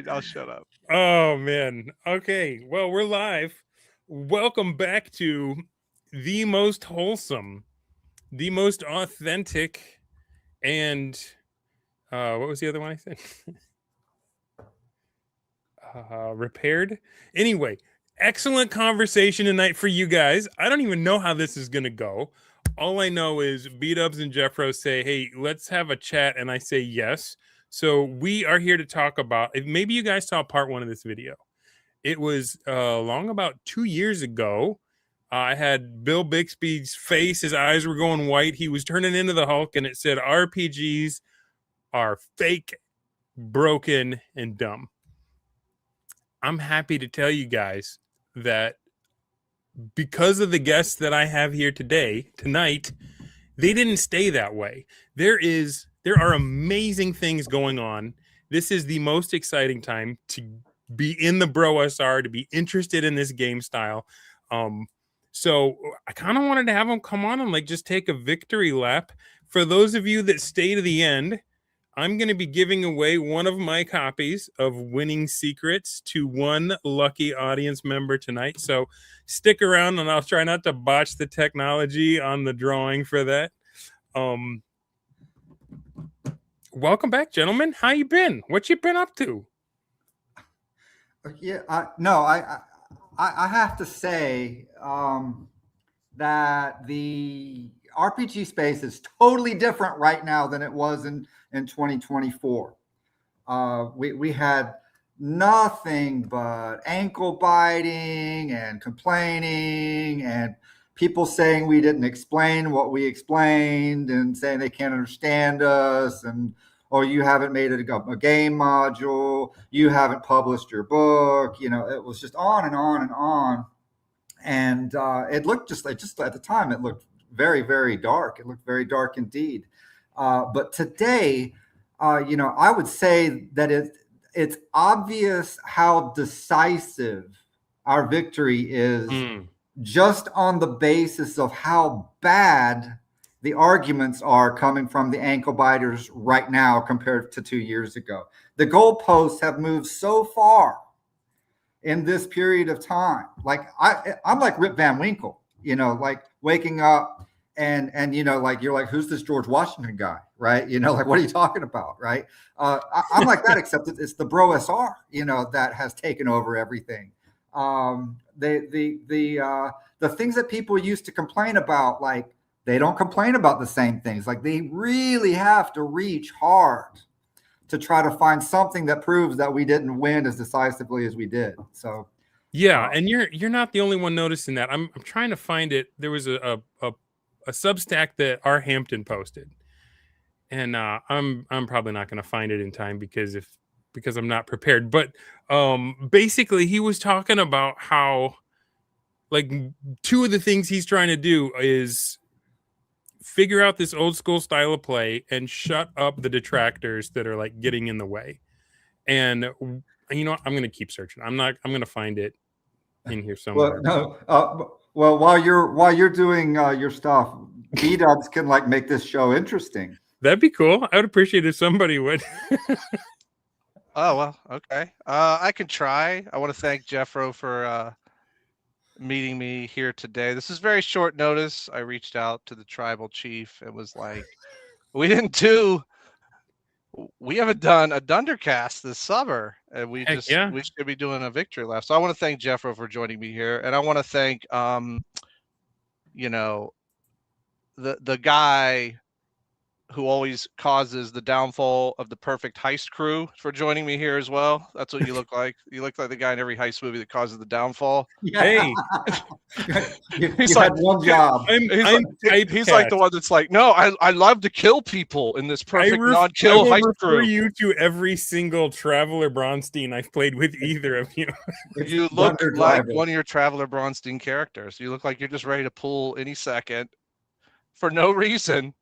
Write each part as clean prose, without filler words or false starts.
I'll shut up. Oh man. Okay. Well, we're live. Welcome back to the most wholesome, the most authentic, and what was the other one I said? Repaired. Anyway, excellent conversation tonight for you guys. I don't even know how this is gonna go. All I know is BDubs and Jeffro say, "Hey, let's have a chat," and I say yes. So we are here to talk about. Maybe you guys saw part one of this video. It was long about 2 years ago. I had Bill Bixby's face. His eyes were going white. He was turning into the Hulk, and it said, RPGs are fake, broken, and dumb. I'm happy to tell you guys that because of the guests that I have here tonight, they didn't stay that way. There are amazing things going on. This is the most exciting time to be in the BROSR, to be interested in this game style. So I kind of wanted to have them come on and just take a victory lap. For those of you that stay to the end, I'm going to be giving away one of my copies of Winning Secrets to one lucky audience member tonight. So stick around and I'll try not to botch the technology on the drawing for that. Welcome back, gentlemen. How you been? What you been up to? Yeah, I have to say that the RPG space is totally different right now than it was in 2024. We had nothing but ankle biting and complaining and people saying we didn't explain what we explained and saying they can't understand us and you haven't made it a game module, you haven't published your book. It was just on and on and on. And it looked just at the time, it looked very, very dark. It looked very dark indeed. But today, I would say that it's obvious how decisive our victory is just on the basis of how bad the arguments are coming from the ankle biters right now compared to 2 years ago. The goalposts have moved so far in this period of time. I'm like Rip Van Winkle, waking up and you're like, who's this George Washington guy, right? What are you talking about, right? I'm like that, except it's the BROSR, that has taken over everything. The things that people used to complain about, they don't complain about the same things. They really have to reach hard to try to find something that proves that we didn't win as decisively as we did. So, yeah, and you're not the only one noticing that. I'm trying to find it. There was a Substack that R. Hampton posted, and I'm probably not going to find it in time because I'm not prepared. But basically, he was talking about how two of the things he's trying to do is figure out this old school style of play and shut up the detractors that are getting in the way. And I'm going to keep searching. I'm going to find it in here somewhere. Well, while you're doing your stuff, BDubs can make this show interesting. That'd be cool. I would appreciate if somebody would. Oh, well, okay. I can try. I want to thank Jeffro for meeting me here today. This is very short notice. I reached out to the tribal chief and was like, we haven't done a Dundercast this summer, and we should be doing a victory lap. So I want to thank Jeffro for joining me here, and I want to thank the guy who always causes the downfall of the perfect heist crew for joining me here as well. That's what you look like. You look like the guy in every heist movie that causes the downfall. Yeah. Hey, he's like one job. He's like the one that's like, no, I love to kill people in this perfect non-kill heist crew. I refer you to every single Traveler Bronstein I've played with either of you. You look like one of your Traveler Bronstein characters. You look like you're just ready to pull any second for no reason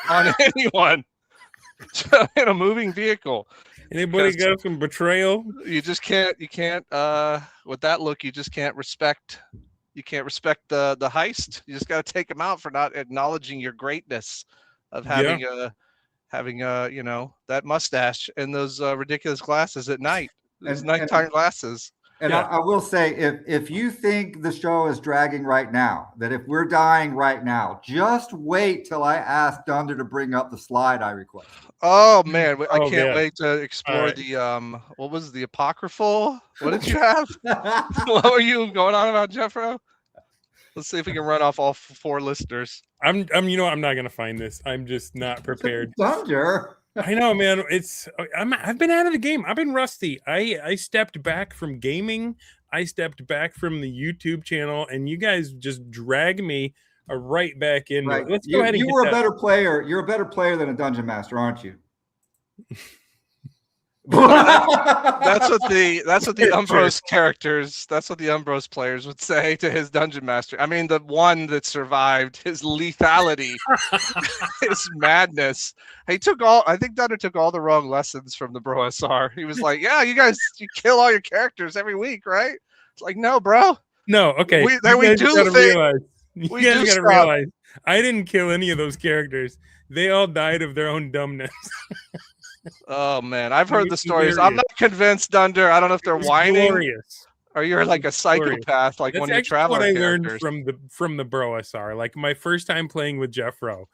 on anyone in a moving vehicle. Anybody got some betrayal? You can't with that look, you just can't respect the heist. You just got to take them out for not acknowledging your greatness of having that mustache and those ridiculous glasses at night. His nighttime glasses. And Yeah. I will say, if you think the show is dragging right now, that if we're dying right now, just wait till I ask Dunder to bring up the slide I requested. Oh man, I Oh, can't man. wait to explore right. the what was the apocryphal? What did you have? What were you going on about, Jeffro? Let's see if we can run off all 4 listeners. I'm I'm not gonna find this. I'm just not prepared. Dunder. I know, man. I've been out of the game. I've been rusty. I stepped back from gaming. I stepped back from the YouTube channel, and you guys just drag me right back into Right. it. Let's go ahead and you get were that. a better player. You're a better player than a dungeon master, aren't you? That's what the Umbros characters, that's what the Umbros players would say to his dungeon master. I mean, the one that survived his lethality, his madness. I think Dunder took all the wrong lessons from the BROSR. He was like, yeah, you kill all your characters every week, right? It's like, no, bro. No, okay. We do realize. You We guys do gotta stuff. realize I didn't kill any of those characters. They all died of their own dumbness. Oh man, I've heard the was stories. I'm not convinced, Dunder. I don't know if they're whining Glorious. or you're like a psychopath, like That's one of your actually traveler what I characters. learned from the BROSR. Like my first time playing with Jeffro.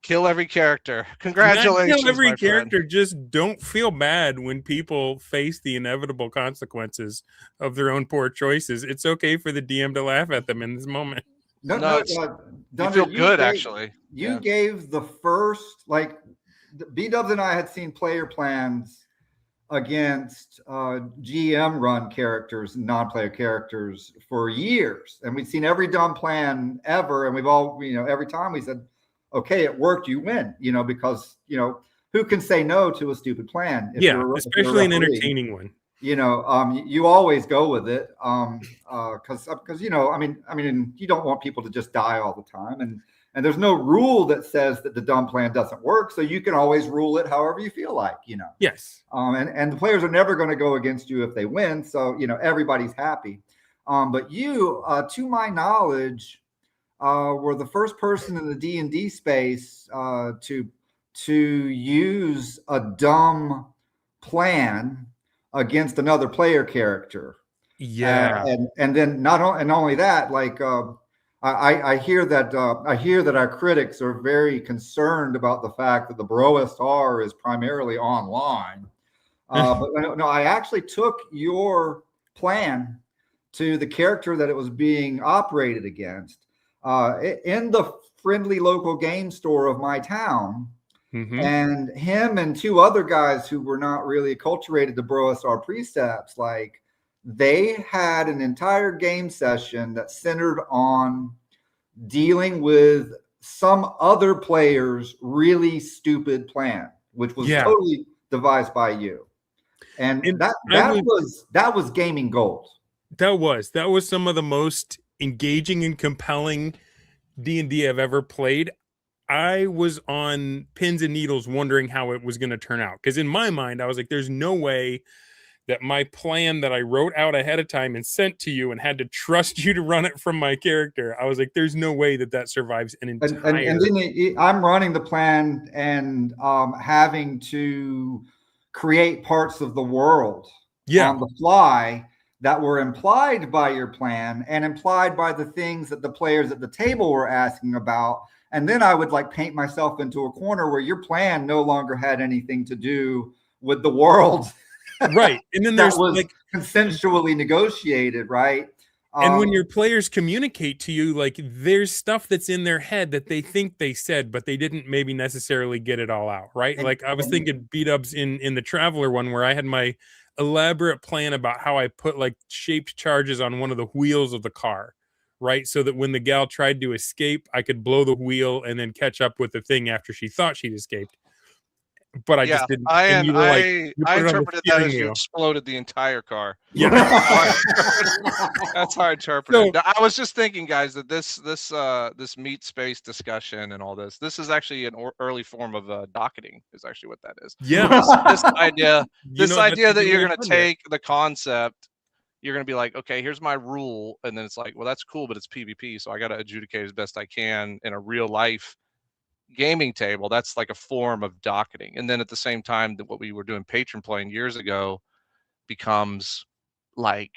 Kill every character. Congratulations, not kill every my character. friend. Just don't feel bad when people face the inevitable consequences of their own poor choices. It's okay for the DM to laugh at them in this moment. Dunder, you feel good, actually. You gave the first, like, B-Dubs and I had seen player plans against GM run characters and non-player characters for years, and we'd seen every dumb plan ever, and we've all, every time we said, okay, it worked, you win, because who can say no to a stupid plan? Especially an entertaining one. You always go with it, because I mean, you don't want people to just die all the time, and there's no rule that says that the dumb plan doesn't work, so you can always rule it however you feel like, Yes. And the players are never going to go against you if they win, so everybody's happy. But you, to my knowledge, were the first person in the D&D space to use a dumb plan against another player character. Yeah. And then not only that, like I hear that our critics are very concerned about the fact that the BROSR is primarily online. But no, I actually took your plan to the character that it was being operated against in the friendly local game store of my town. Mm-hmm. And him and 2 other guys who were not really acculturated to BROSR precepts, like, they had an entire game session that centered on dealing with some other player's really stupid plan, which was totally devised by you. And that was gaming gold. That was some of the most engaging and compelling D&D I've ever played. I was on pins and needles wondering how it was going to turn out, because in my mind I was like, there's no way that my plan that I wrote out ahead of time and sent to you and had to trust you to run it from my character, I was like, there's no way that survives an entire. And then I'm running the plan and having to create parts of the world on the fly that were implied by your plan and implied by the things that the players at the table were asking about. And then I would like paint myself into a corner where your plan no longer had anything to do with the world. Right. And then there's was like consensually negotiated, right? And when your players communicate to you, like, there's stuff that's in their head that they think they said, but they didn't maybe necessarily get it all out, right? Like I was thinking B-Dubs in the Traveler one, where I had my elaborate plan about how I put like shaped charges on one of the wheels of the car, right? So that when the gal tried to escape, I could blow the wheel and then catch up with the thing after she thought she'd escaped. But I just didn't. I interpreted that as you exploded the entire car. Yeah, that's how I interpreted. I was just thinking, guys, that this meat space discussion and all this is actually an early form of docketing. Is actually what that is. Yeah, this idea that you're going to take the concept, you're going to be like, okay, here's my rule, and then it's like, well, that's cool, but it's PvP, so I got to adjudicate as best I can in a real life gaming table. That's like a form of docketing. And then at the same time, that what we were doing patron playing years ago, becomes like,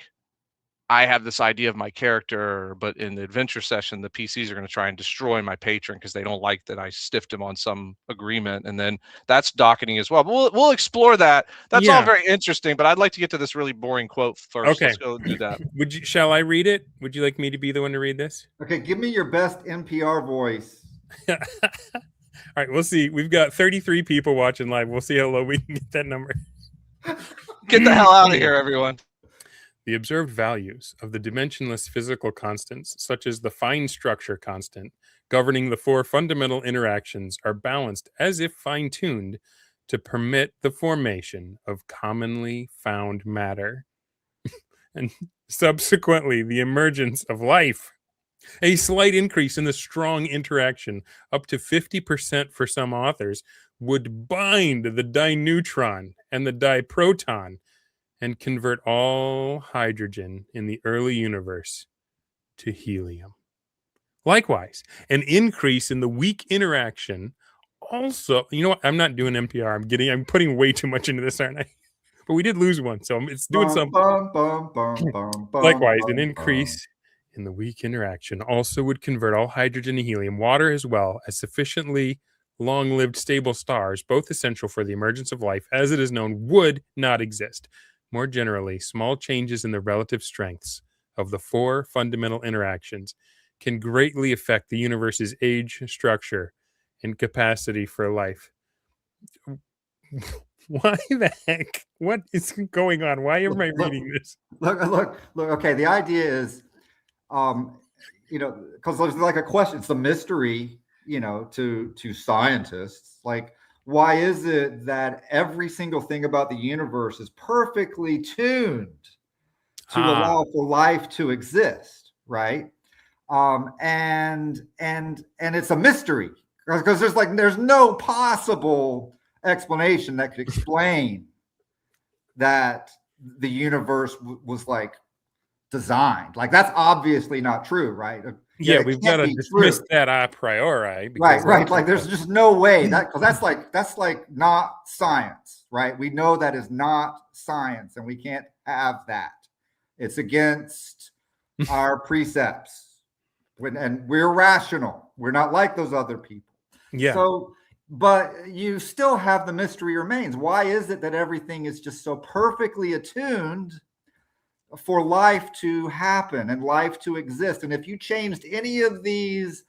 I have this idea of my character, but in the adventure session, the PCs are going to try and destroy my patron because they don't like that I stiffed him on some agreement, and then that's docketing as well. But we'll explore that. That's all very interesting. But I'd like to get to this really boring quote first. Okay. Let's go do that. Shall I read it? Would you like me to be the one to read this? Okay, give me your best NPR voice. All right, we'll see. We've got 33 people watching live. We'll see how low we can get that number. Get the hell out of here, everyone. The observed values of the dimensionless physical constants, such as the fine structure constant, governing the 4 fundamental interactions, are balanced as if fine-tuned to permit the formation of commonly found matter, and subsequently the emergence of life. A slight increase in the strong interaction, up to 50% for some authors, would bind the dineutron and the diproton and convert all hydrogen in the early universe to helium. Likewise, an increase in the weak interaction also, you know what? I'm not doing NPR. I'm putting way too much into this, aren't I? But we did lose one, so it's doing something. Likewise, an increase in the weak interaction also would convert all hydrogen to helium. Water, as well as sufficiently long-lived stable stars, both essential for the emergence of life as it is known, would not exist. More generally, small changes in the relative strengths of the 4 fundamental interactions can greatly affect the universe's age, structure, and capacity for life. Why the heck? What is going on? Why am I reading this? Look. Okay, the idea is, because there's like a question. It's a mystery, to scientists. Like, why is it that every single thing about the universe is perfectly tuned to allow for life to exist, right? And it's a mystery because there's no possible explanation that could explain that the universe was like designed. Like, that's obviously not true, right? Yeah, we've got to dismiss that a priori. Right. Like, there's just no way because that's like not science, right? We know that is not science, and we can't have that. It's against our precepts, and we're rational. We're not like those other people. Yeah. So, but you still have the mystery remains. Why is it that everything is just so perfectly attuned for life to happen and life to exist? And if you changed any of these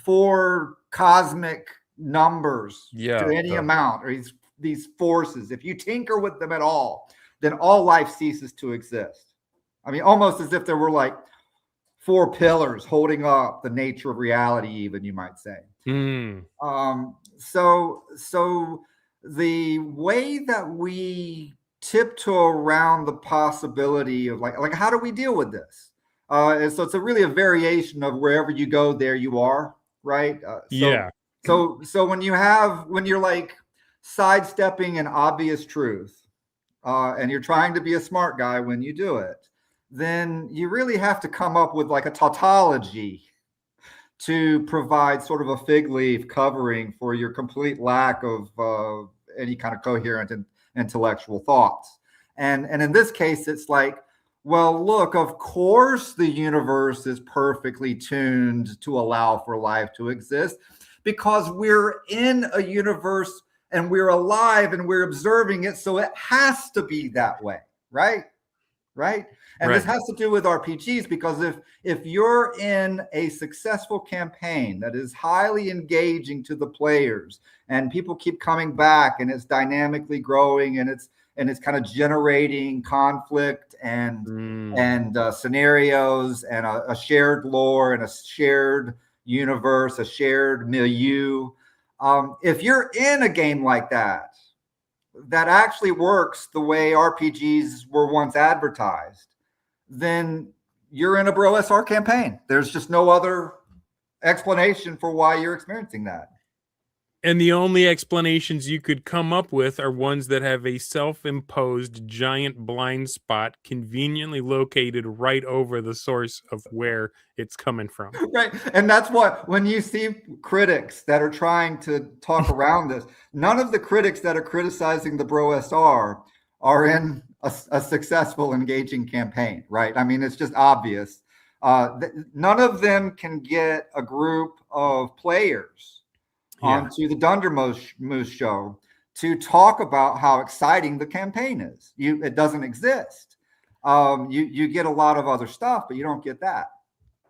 4 cosmic numbers to any amount, or these forces, if you tinker with them at all, then all life ceases to exist. I mean, almost as if there were like 4 pillars holding up the nature of reality, even, you might say. So the way that we tiptoe around the possibility of like how do we deal with this? And so it's really a variation of wherever you go, there you are, right? So when you're like sidestepping an obvious truth, and you're trying to be a smart guy when you do it, then you really have to come up with like a tautology to provide sort of a fig leaf covering for your complete lack of any kind of coherent and intellectual thoughts. And in this case, it's like, well, look, of course the universe is perfectly tuned to allow for life to exist because we're in a universe and we're alive and we're observing it. So it has to be that way, right? And this has to do with RPGs, because if you're in a successful campaign that is highly engaging to the players and people keep coming back and it's dynamically growing and it's kind of generating conflict and scenarios and a shared lore and a shared universe, a shared milieu. If you're in a game like that actually works the way RPGs were once advertised, then you're in a BROSR campaign. There's just no other explanation for why you're experiencing that. And the only explanations you could come up with are ones that have a self-imposed giant blind spot conveniently located right over the source of where it's coming from. Right. And that's what, when you see critics that are trying to talk around this, none of the critics that are criticizing the BROSR are in a successful, engaging campaign, right? I mean, it's just obvious. None of them can get a group of players onto the Dunder Moose show to talk about how exciting the campaign is. It doesn't exist. You get a lot of other stuff, but you don't get that.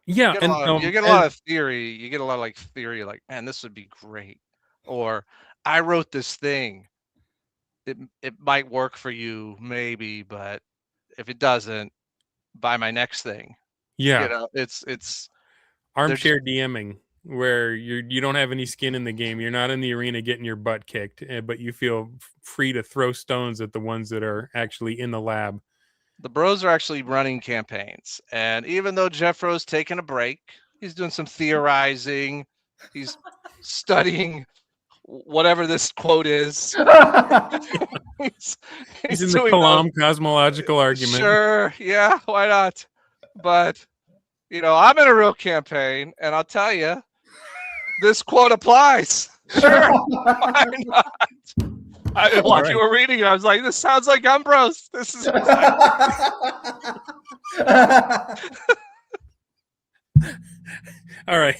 Yeah, you get a lot of theory. You get a lot of like theory, like, man, this would be great, or I wrote this thing. It might work for you, maybe, but if it doesn't, buy my next thing. Yeah, You know, it's armchair DMing, where you don't have any skin in the game. You're not in the arena getting your butt kicked, but you feel free to throw stones at the ones that are actually in the lab. The bros are actually running campaigns, and even though Jeffro's taking a break, he's doing some theorizing. He's studying whatever this quote is. he's in the Kalam cosmological argument. Sure, yeah, why not? But I'm in a real campaign, and I'll tell you, this quote applies. Sure, why not? While you were reading it, I was like, this sounds like Umbros. This is all right.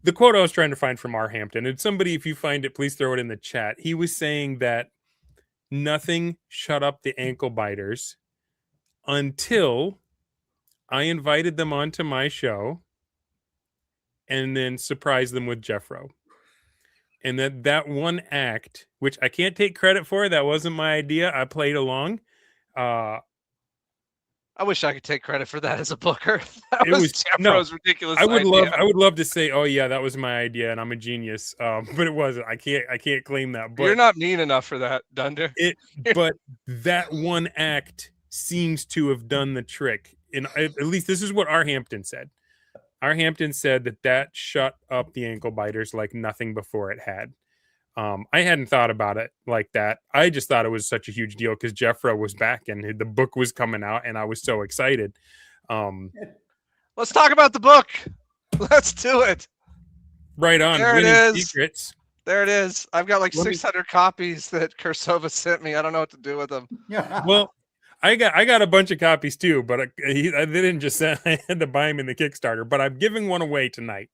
The quote I was trying to find from R. Hampton, and somebody, if you find it, please throw it in the chat. He was saying that nothing shut up the ankle biters until I invited them onto my show and then surprised them with Jeffro. And that one act, which I can't take credit for, that wasn't my idea. I played along. I wish I could take credit for that as a booker. That was Jeffro's ridiculous. I would love to say, oh yeah, that was my idea and I'm a genius. But it wasn't. I can't claim that. But you're not mean enough for that, Dunder. But that one act seems to have done the trick. And at least this is what R. Hampton said. R. Hampton said that shut up the ankle biters like nothing before it had. I hadn't thought about it like that. I just thought it was such a huge deal because Jeffro was back and the book was coming out, and I was so excited. Let's talk about the book. Let's do it. Right on. There Winning it is. Secrets. There it is. I've got like 600 copies that Kursova sent me. I don't know what to do with them. Well, I got a bunch of copies too, but they didn't just send. I had to buy them in the Kickstarter. But I'm giving one away tonight.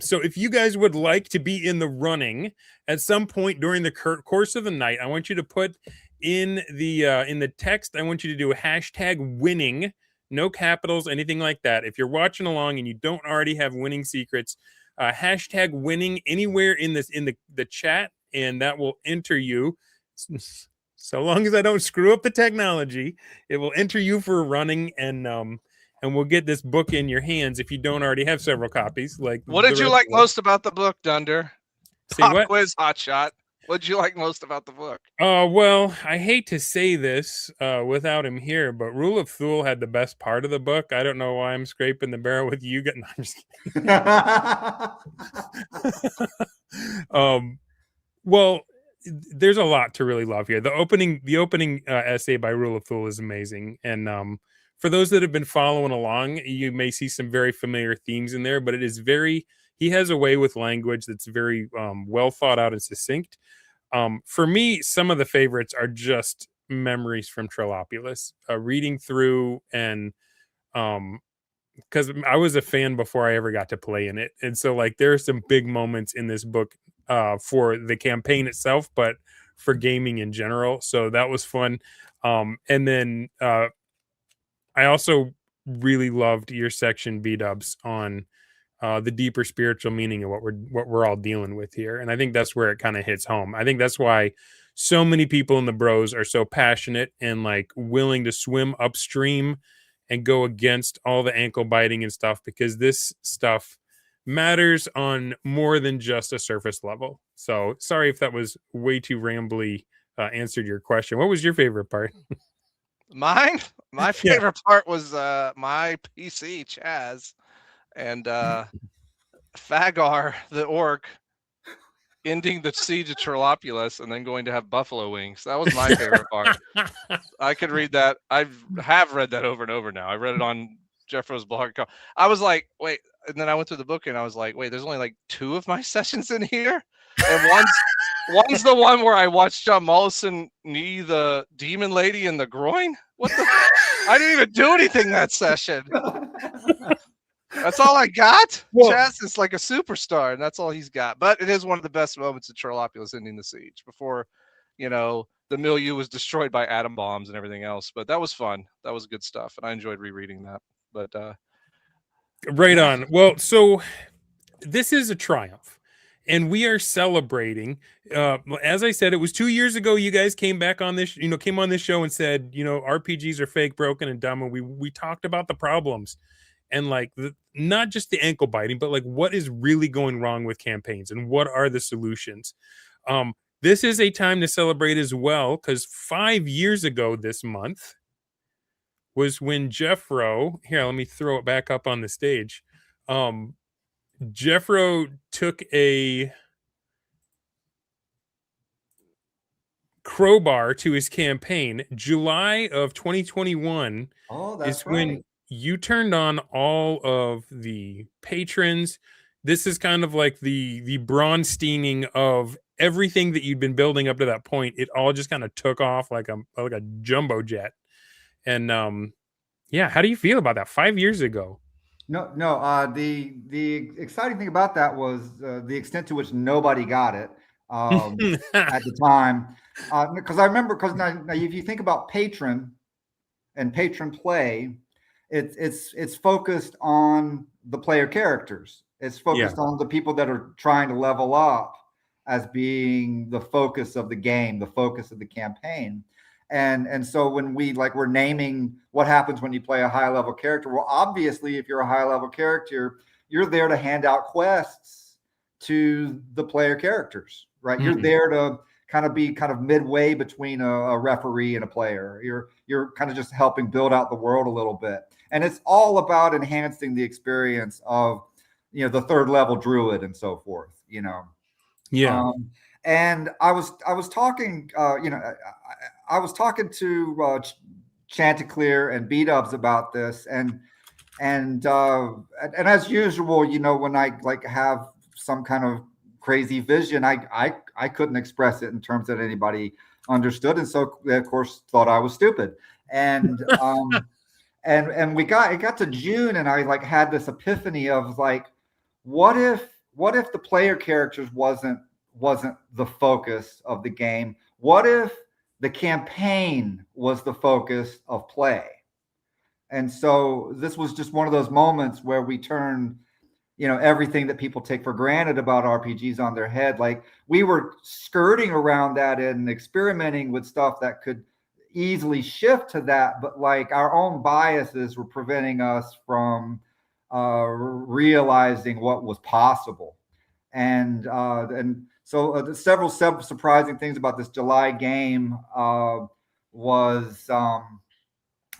So if you guys would like to be in the running at some point during the course of the night, I want you to put in the text. I want you to do a hashtag winning, no capitals, anything like that. If you're watching along and you don't already have winning secrets, hashtag winning anywhere in the chat, and that will enter you. So long as I don't screw up the technology, it will enter you for running, and we'll get this book in your hands if you don't already have several copies. Like, what did you like most about the book, Dunder? Pop quiz, hotshot. What did you like most about the book? Well, I hate to say this without him here, but Rule of Thule had the best part of the book. I don't know why I'm scraping the barrel with you. No, I'm just kidding. Well, there's a lot to really love here. The opening essay by Rule of Thule is amazing, and for those that have been following along, you may see some very familiar themes in there, but it is he has a way with language that's very well thought out and succinct. For me, some of the favorites are just memories from Trollopolis, reading through, and because I was a fan before I ever got to play in it, and so like there are some big moments in this book for the campaign itself, but for gaming in general. So that was fun. And then I also really loved your section, BDubs, on the deeper spiritual meaning of what we're all dealing with here. And I think that's where it kind of hits home. I think that's why so many people in the bros are so passionate and like willing to swim upstream and go against all the ankle biting and stuff, because this stuff matters on more than just a surface level. So sorry if that was way too rambly, answered your question. What was your favorite part? My favorite part was my PC Chaz and Fagar the orc ending the siege of Trollopolis and then going to have buffalo wings. That was my favorite part. I could read that. I have read that over and over now. I read it on Jeffro's blog. I was like, wait, and then I went through the book and I was like, wait, there's only like 2 of my sessions in here, and One's the one where I watched John Mollison knee the demon lady in the groin. What the? I didn't even do anything that session. That's all I got. Well- Chess is like a superstar, and that's all he's got. But it is one of the best moments of Trolopulus ending the siege before, the milieu was destroyed by atom bombs and everything else. But that was fun. That was good stuff, and I enjoyed rereading that. But right on. Well, so this is a triumph, and we are celebrating. As I said, it was 2 years ago. You guys came back on this, came on this show and said, RPGs are fake, broken, and dumb, and we talked about the problems. And like not just the ankle biting, but like what is really going wrong with campaigns and what are the solutions? This is a time to celebrate as well, because 5 years ago this month was when Jeffro, here, let me throw it back up on the stage. Jeffro took a crowbar to his campaign. July of 2021 that's is when you turned on all of the patrons. This is kind of like the Braunsteining of everything that you'd been building up to that point. It all just kind of took off like a jumbo jet. And yeah, how do you feel about that 5 years ago? No. The exciting thing about that was the extent to which nobody got it at the time. Because I remember, now if you think about patron and patron play, it's focused on the player characters. It's focused on the people that are trying to level up as being the focus of the game, the focus of the campaign. And so when we're naming what happens when you play a high level character, well, obviously, if you're a high level character, you're there to hand out quests to the player characters, right? You're there to be midway between a referee and a player. You're kind of just helping build out the world a little bit. And it's all about enhancing the experience of, the third level druid and so forth, Yeah. And I was talking, I was talking to Chanticleer and BDubs about this, and as usual, when I have some kind of crazy vision, I couldn't express it in terms that anybody understood, and so they, of course, thought I was stupid. And and it got to June, and I had this epiphany of what if the player characters wasn't the focus of the game? What if the campaign was the focus of play? And so this was just one of those moments where we turned, everything that people take for granted about RPGs on their head. We were skirting around that and experimenting with stuff that could easily shift to that, but our own biases were preventing us from realizing what was possible. And so several surprising things about this July game was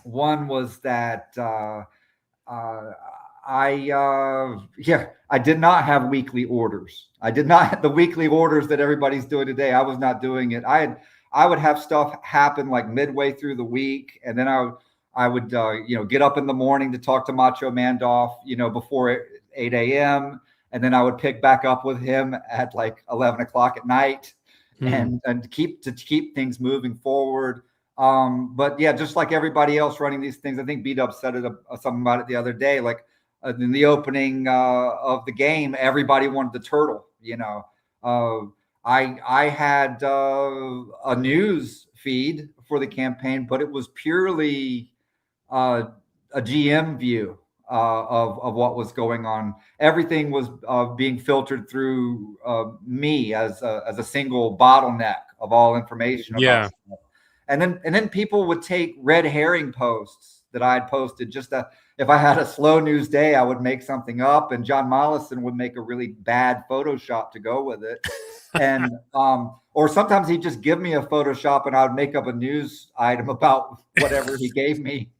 one was that I did not have weekly orders. I did not have the weekly orders that everybody's doing today. I was not doing it. I would have stuff happen midway through the week, and then I would get up in the morning to talk to Macho Mandoff, before 8 a.m. And then I would pick back up with him at 11 o'clock at night, and keep things moving forward. But yeah, just like everybody else running these things, I think BDub said something about it the other day. In the opening of the game, everybody wanted the turtle. I had a news feed for the campaign, but it was purely a GM view of what was going on. Everything was being filtered through me as a single bottleneck of all information about stuff. And then people would take red herring posts that I had posted just if I had a slow news day, I would make something up, and John Mollison would make a really bad Photoshop to go with it. And or sometimes he'd just give me a Photoshop and I would make up a news item about whatever he gave me.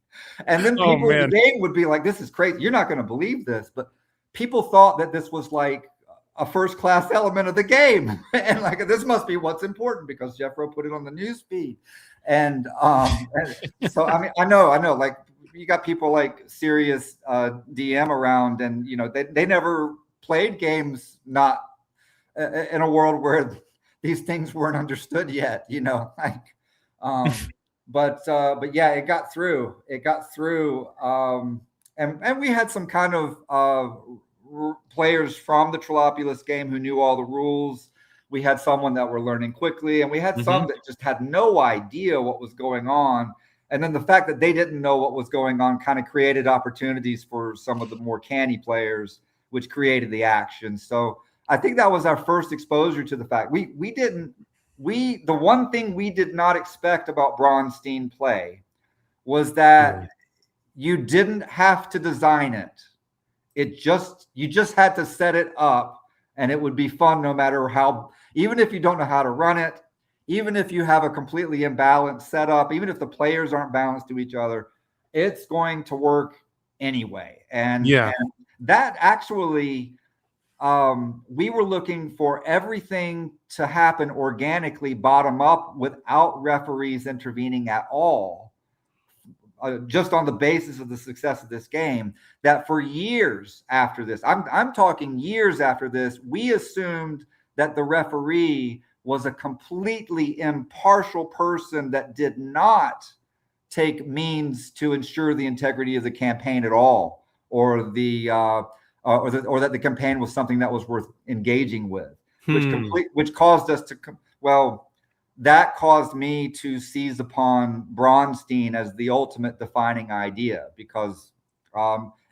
And then people in the game would be like, this is crazy. You're not going to believe this. But people thought that this was a first-class element of the game. And this must be what's important because Jeffro put it on the news feed. And so, I mean, I know, you got people serious DM around, and, they never played games not in a world where these things weren't understood yet, like, but yeah, it got through. And we had some kind of players from the Trollopulus game who knew all the rules. We had someone that were learning quickly, and we had some that just had no idea what was going on. And then the fact that they didn't know what was going on kind of created opportunities for some of the more canny players, which created the action. So I think that was our first exposure to the fact the one thing we did not expect about Bronstein play was that you didn't have to design it. You just had to set it up, and it would be fun no matter how, even if you don't know how to run it, even if you have a completely imbalanced setup, even if the players aren't balanced to each other, it's going to work anyway. And that actually, we were looking for everything to happen organically, bottom up, without referees intervening at all. Just on the basis of the success of this game, that for years after this, I'm talking years after this, we assumed that the referee was a completely impartial person that did not take means to ensure the integrity of the campaign at all, or that the campaign was something that was worth engaging with, which caused us to, that caused me to seize upon Bronstein as the ultimate defining idea, because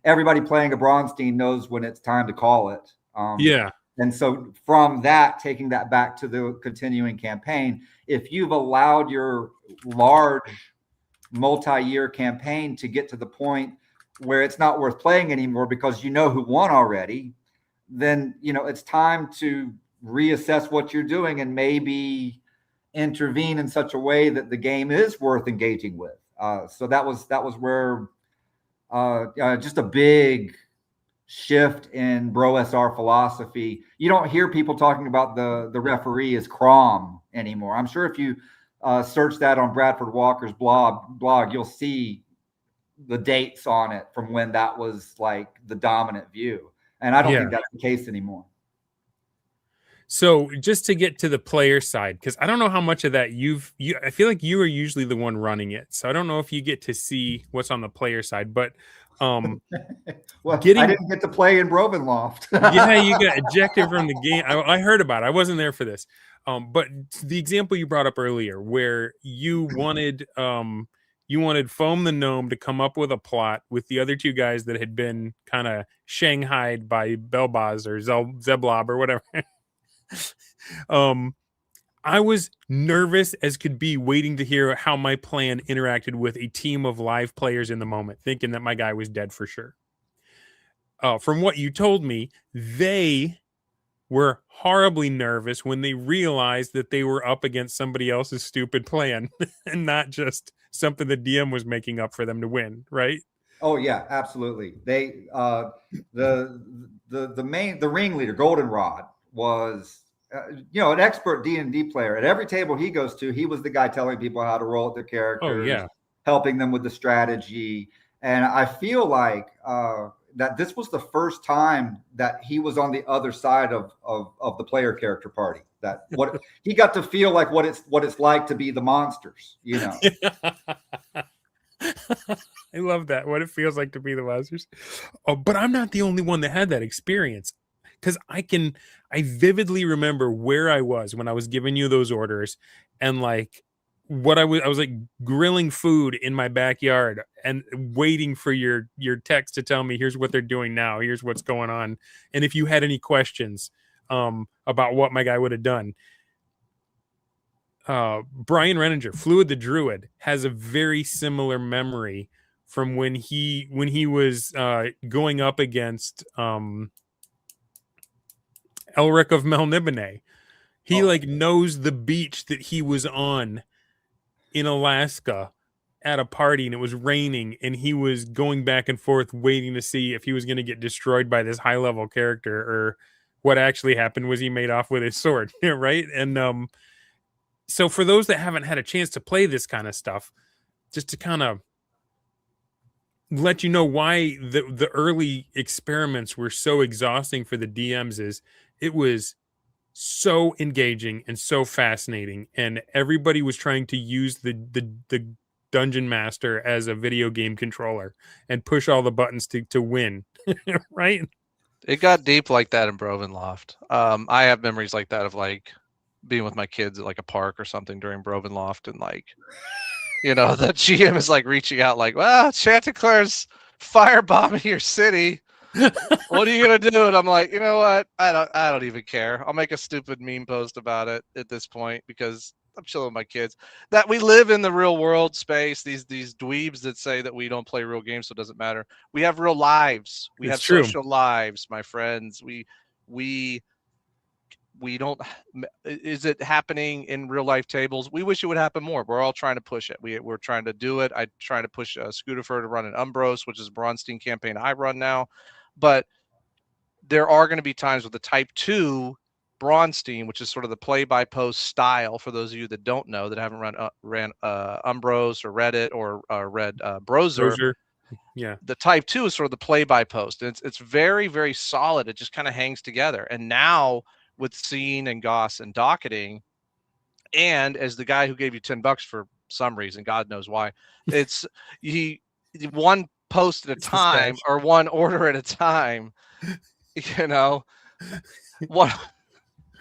everybody playing a Bronstein knows when it's time to call it. And so from that, taking that back to the continuing campaign, if you've allowed your large multi-year campaign to get to the point where it's not worth playing anymore because you know who won already, then it's time to reassess what you're doing and maybe intervene in such a way that the game is worth engaging with. So that was where just a big shift in BROSR philosophy. You don't hear people talking about the referee as Crom anymore. I'm sure if you search that on Bradford Walker's blog, you'll see the dates on it from when that was like the dominant view. And I don't think that's the case anymore. So just to get to the player side, because I don't know how much of that I feel like you are usually the one running it. So I don't know if you get to see what's on the player side, but well, I didn't get to play in Brovenloft. Yeah, you got ejected from the game. I heard about it. I wasn't there for this. But the example you brought up earlier, where you wanted Foam the Gnome to come up with a plot with the other two guys that had been kind of shanghaied by Belbaz or Zeblob or whatever. I was nervous as could be, waiting to hear how my plan interacted with a team of live players in the moment, thinking that my guy was dead for sure. From what you told me, they were horribly nervous when they realized that they were up against somebody else's stupid plan and not just something the DM was making up for them to win, right? Oh yeah, absolutely. They the ringleader, Goldenrod, was an expert D&D player. At every table he goes to, he was the guy telling people how to roll their characters, helping them with the strategy. And I feel like that this was the first time that he was on the other side of the player character party. That what he got to feel like what it's like to be the monsters, I love that. What it feels like to be the monsters. Oh, but I'm not the only one that had that experience, because I vividly remember where I was when I was giving you those orders, and like I was like grilling food in my backyard and waiting for your text to tell me, here's what they're doing now, here's what's going on, and if you had any questions about what my guy would have done. Brian Renninger, Fluid the Druid, has a very similar memory from when he was going up against Elric of Melnibone. He knows the beach that he was on in Alaska at a party, and it was raining, and he was going back and forth waiting to see if he was going to get destroyed by this high level character, or what actually happened was he made off with his sword, right? And so for those that haven't had a chance to play this kind of stuff, just to kind of let you know why the early experiments were so exhausting for the DMs, is it was so engaging and so fascinating, and everybody was trying to use the dungeon master as a video game controller and push all the buttons to win. Right? It got deep like that in Brovenloft. I have memories like that of like being with my kids at like a park or something during Brovenloft, and like, you know, the GM is like reaching out like, well, Chanticleer's firebombing your city. What are you gonna do? And I'm like, you know what? I don't even care. I'll make a stupid meme post about it at this point because I'm chilling with my kids. That we live in the real world space. These dweebs that say that we don't play real games, so it doesn't matter. We have real lives. We It's have true. social lives, my friends. We don't. Is it happening in real life tables? We wish it would happen more. We're all trying to push it. We're trying to do it. I'm trying to push Scooterfer to run an Umbros, which is a Bronstein campaign I run now. But there are going to be times with the Type 2 Bronstein, which is sort of the play-by-post style. For those of you that don't know, that haven't ran Umbros or Reddit or read BROSR, Those are, yeah. the Type 2 is sort of the play-by-post. And it's very, very solid. It just kind of hangs together. And now with Scene and Goss and docketing, and as the guy who gave you $10 for some reason, God knows why, it's one post at a time or one order at a time. You know, one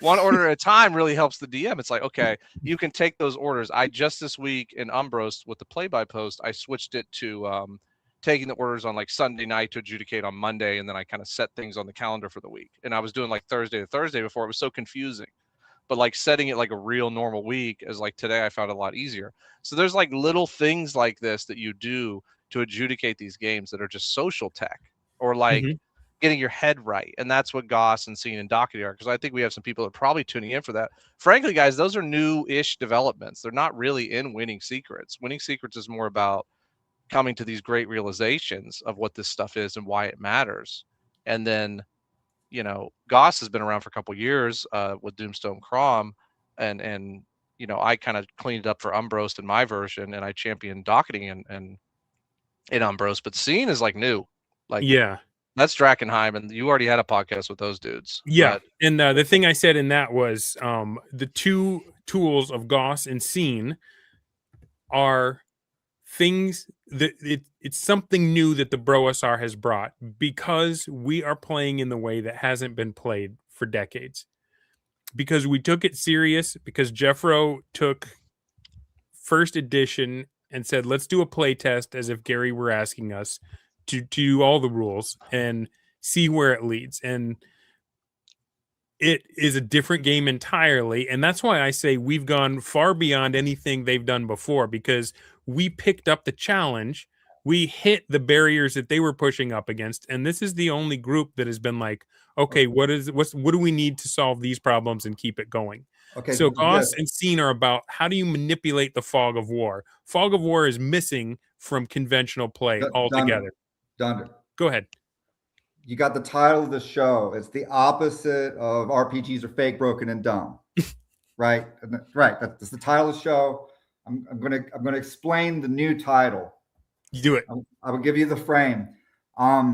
order at a time really helps the DM. It's like, okay, you can take those orders. I just this week in Umbros with the play-by-post, I switched it to taking the orders on like Sunday night to adjudicate on Monday, and then I kind of set things on the calendar for the week. And I was doing like Thursday to Thursday before. It was so confusing. But like setting it like a real normal week as like today, I found it a lot easier. So there's like little things like this that you do to adjudicate these games that are just social tech, or like getting your head right. And that's what Goss and Scene and Dockety are, because I think we have some people that are probably tuning in for that. Frankly, guys, those are new-ish developments. They're not really in Winning Secrets. Winning Secrets is more about coming to these great realizations of what this stuff is and why it matters. And then, you know, Goss has been around for a couple years with Doomstone Crom, and you know, I kind of cleaned it up for Umbros in my version, and I championed docketing and in Umbros. But Scene is like new, like, Yeah. that's Drakenheim, and you already had a podcast with those dudes. Yeah. But And the thing I said in that was the two tools of Goss and Scene are things that it's something new that the BROSR has brought, because we are playing in the way that hasn't been played for decades. Because we took it serious, because Jeffro took first edition and said, let's do a play test as if Gary were asking us to do all the rules and see where it leads. And it is a different game entirely. And that's why I say we've gone far beyond anything they've done before, because we picked up the challenge. We hit the barriers that they were pushing up against. And this is the only group that has been like, okay, what do we need to solve these problems and keep it going? Okay. So Goss and Scene are about, how do you manipulate the fog of war? Fog of war is missing from conventional play altogether. Dunder. Go ahead. You got the title of the show. It's the opposite of RPGs are fake, broken, and dumb. Right? Right. That's the title of the show. I'm gonna explain the new title. You do it. I will give you the frame. I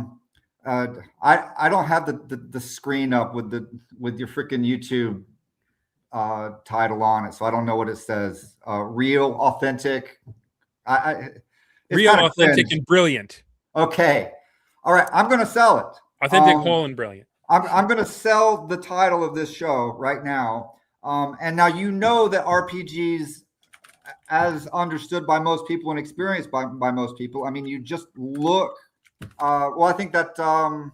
don't have the screen up with your freaking YouTube title on it, so I don't know what it says. Real, authentic. Real, authentic, and brilliant. Okay. All right. I'm gonna sell it. Authentic, whole, and brilliant. I'm gonna sell the title of this show right now. And now you know that RPGs, as understood by most people and experienced by most people, I mean, you just look. Well, I think that the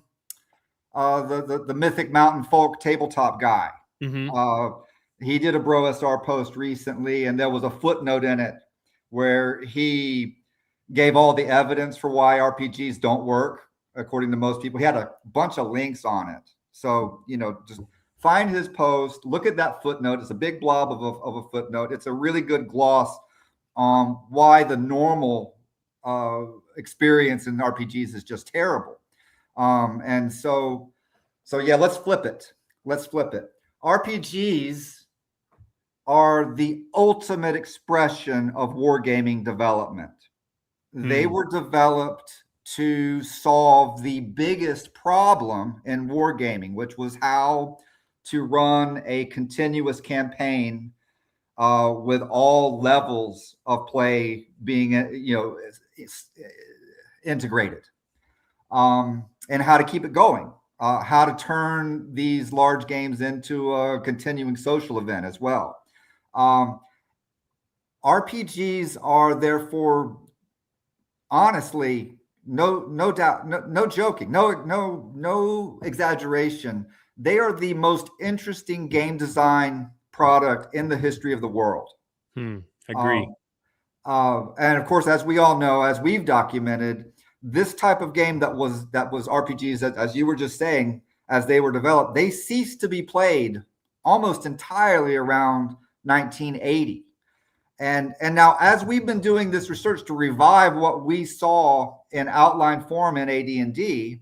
Mythic Mountain Folk tabletop guy, he did a BROSR post recently, and there was a footnote in it where he gave all the evidence for why RPGs don't work, according to most people. He had a bunch of links on it. So, you know, just find his post, look at that footnote. It's a big blob of a footnote. It's a really good gloss on why the normal experience in RPGs is just terrible. And so yeah, let's flip it. RPGs are the ultimate expression of wargaming development. They were developed to solve the biggest problem in wargaming, which was how to run a continuous campaign with all levels of play being, integrated, and how to keep it going, how to turn these large games into a continuing social event as well. RPGs are therefore, honestly, no doubt, no joking, no exaggeration. They are the most interesting game design product in the history of the world. Agree. And of course, as we all know, as we've documented, this type of game that was RPGs, as you were just saying, as they were developed, they ceased to be played almost entirely around 1980. And now, as we've been doing this research to revive what we saw in outline form in AD&D,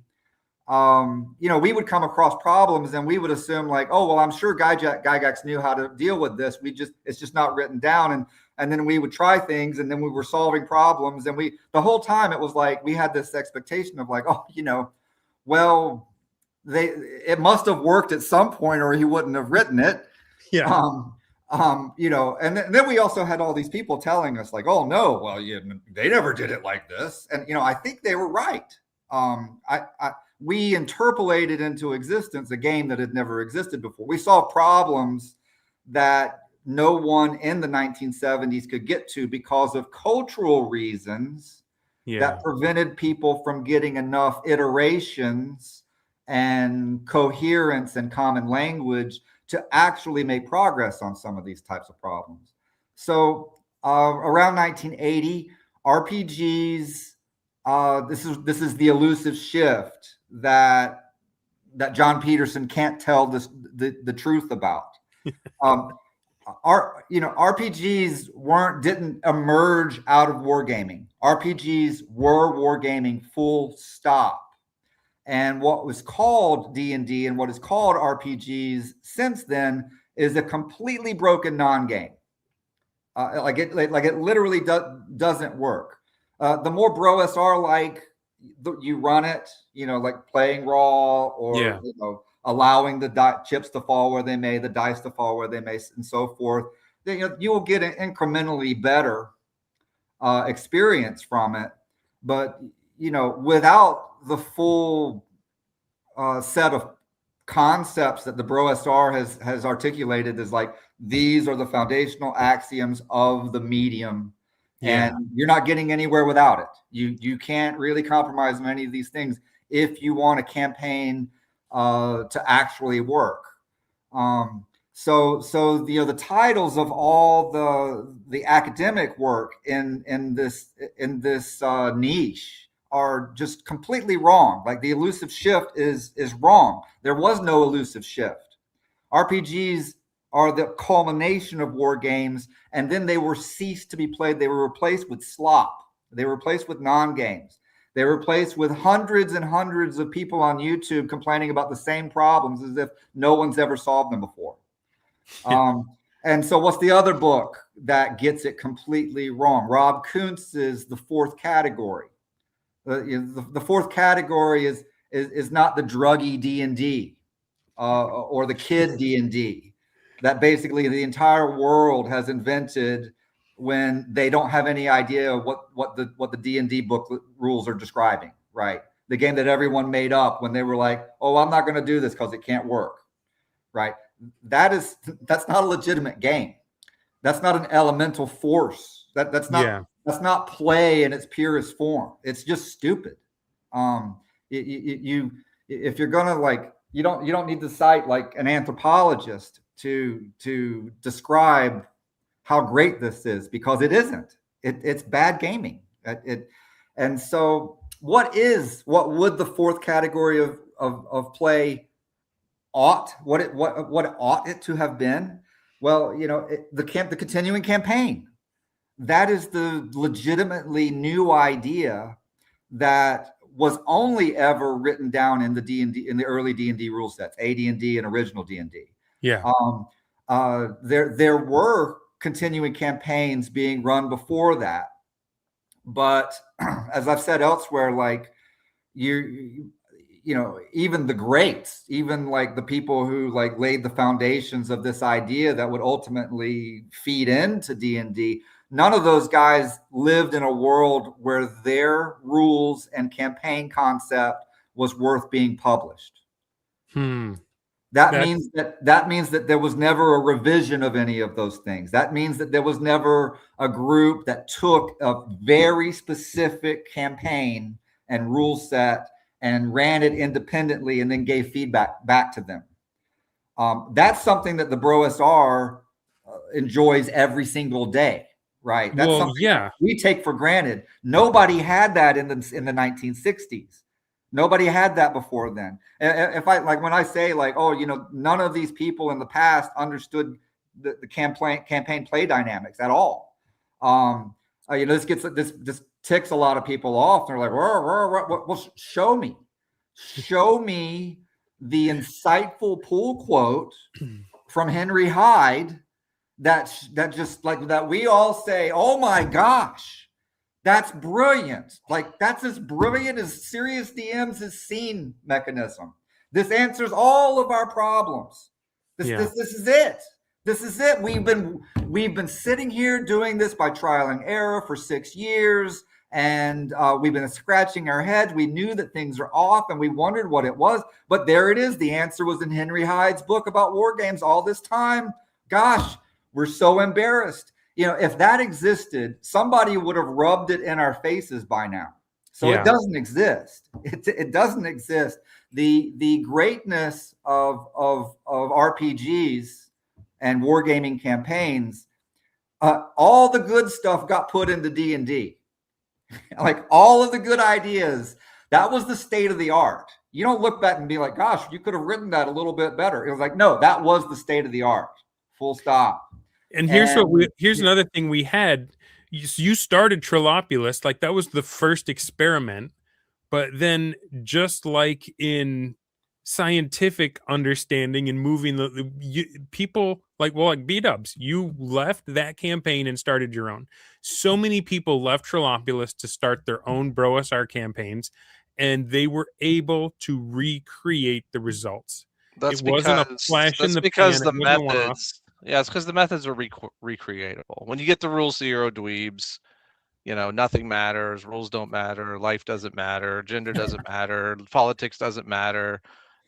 we would come across problems and we would assume like, oh, well, I'm sure Gygax knew how to deal with this. It's just not written down. And then we would try things, and then we were solving problems. And the whole time it was like, we had this expectation of like, oh, well, it must have worked at some point or he wouldn't have written it. Yeah. And then we also had all these people telling us like, oh no, well, they never did it like this. And, I think they were right. We interpolated into existence a game that had never existed before. We saw problems that no one in the 1970s could get to because of cultural reasons that prevented people from getting enough iterations and coherence and common language to actually make progress on some of these types of problems. So around 1980, RPGs, this is the elusive shift that John Peterson can't tell the truth about. RPGs didn't emerge out of wargaming. RPGs were wargaming, full stop. And what was called D&D and what is called RPGs since then is a completely broken non-game. Like it literally doesn't work. The more BROSR like you run it, like playing raw or allowing the chips to fall where they may, the dice to fall where they may, and so forth. Then you will get an incrementally better experience from it. But without the full set of concepts that the BROSR has articulated, is like, these are the foundational axioms of the medium, and you're not getting anywhere without it. You can't really compromise on any of these things if you want a campaign to actually work. So the titles of all the academic work in this niche are just completely wrong. Like the elusive shift is wrong. There was no elusive shift. RPGs are the culmination of war games, and then they were ceased to be played. They were replaced with slop. They were replaced with non-games. They were replaced with hundreds and hundreds of people on YouTube complaining about the same problems as if no one's ever solved them before. And so what's the other book that gets it completely wrong? Rob Kuntz's The Fourth Category. The fourth category is not the druggy D&D or the kid D&D that basically the entire world has invented when they don't have any idea what the D&D book rules are describing, right? The game that everyone made up when they were like, oh, I'm not going to do this because it can't work, right? That's not a legitimate game. That's not an elemental force. That's not play in its purest form. It's just stupid. If you're gonna you don't need to cite like an anthropologist to describe how great this is, because it isn't. It's bad gaming. And so what would the fourth category of play what ought it to have been? Well, the continuing campaign. That is the legitimately new idea that was only ever written down in the D&D, in the early D&D rule sets, AD&D and original D&D. Yeah. There were continuing campaigns being run before that, but as I've said elsewhere, like even the greats, even like the people who like laid the foundations of this idea that would ultimately feed into D&D, none of those guys lived in a world where their rules and campaign concept was worth being published. That means that there was never a revision of any of those things. That means that there was never a group that took a very specific campaign and rule set and ran it independently and then gave feedback back to them. That's something that the BROSR enjoys every single day, right? That's something that we take for granted. Nobody had that in the 1960s. Nobody had that before then. If I like when I say like, oh, none of these people in the past understood the campaign play dynamics at all. This ticks a lot of people off. They're like, well, show me the insightful pull quote from Henry Hyde that we all say, oh my gosh, that's brilliant. Like, that's as brilliant as Serious DM's scene mechanism. This answers all of our problems. This is it. This is it. We've been sitting here doing this by trial and error for 6 years, and we've been scratching our heads. We knew that things are off, and we wondered what it was. But there it is. The answer was in Henry Hyde's book about war games all this time. Gosh, we're so embarrassed. If that existed, somebody would have rubbed it in our faces by now. So it doesn't exist. It doesn't exist. The greatness of RPGs and wargaming campaigns, all the good stuff got put into D&D. Like all of the good ideas, that was the state of the art. You don't look back and be like, gosh, you could have written that a little bit better. It was like, no, that was the state of the art. Full stop. And here's another thing we had. You started Trilopulus, like that was the first experiment, but then just like in scientific understanding and moving people like BDubs, you left that campaign and started your own. So many people left Trilopulus to start their own BROSR campaigns, and they were able to recreate the results. That's wasn't a flash in the pan. The methods. Yeah, it's because the methods are recreatable. When you get the rules zero dweebs, nothing matters. Rules don't matter. Life doesn't matter. Gender doesn't matter. Politics doesn't matter.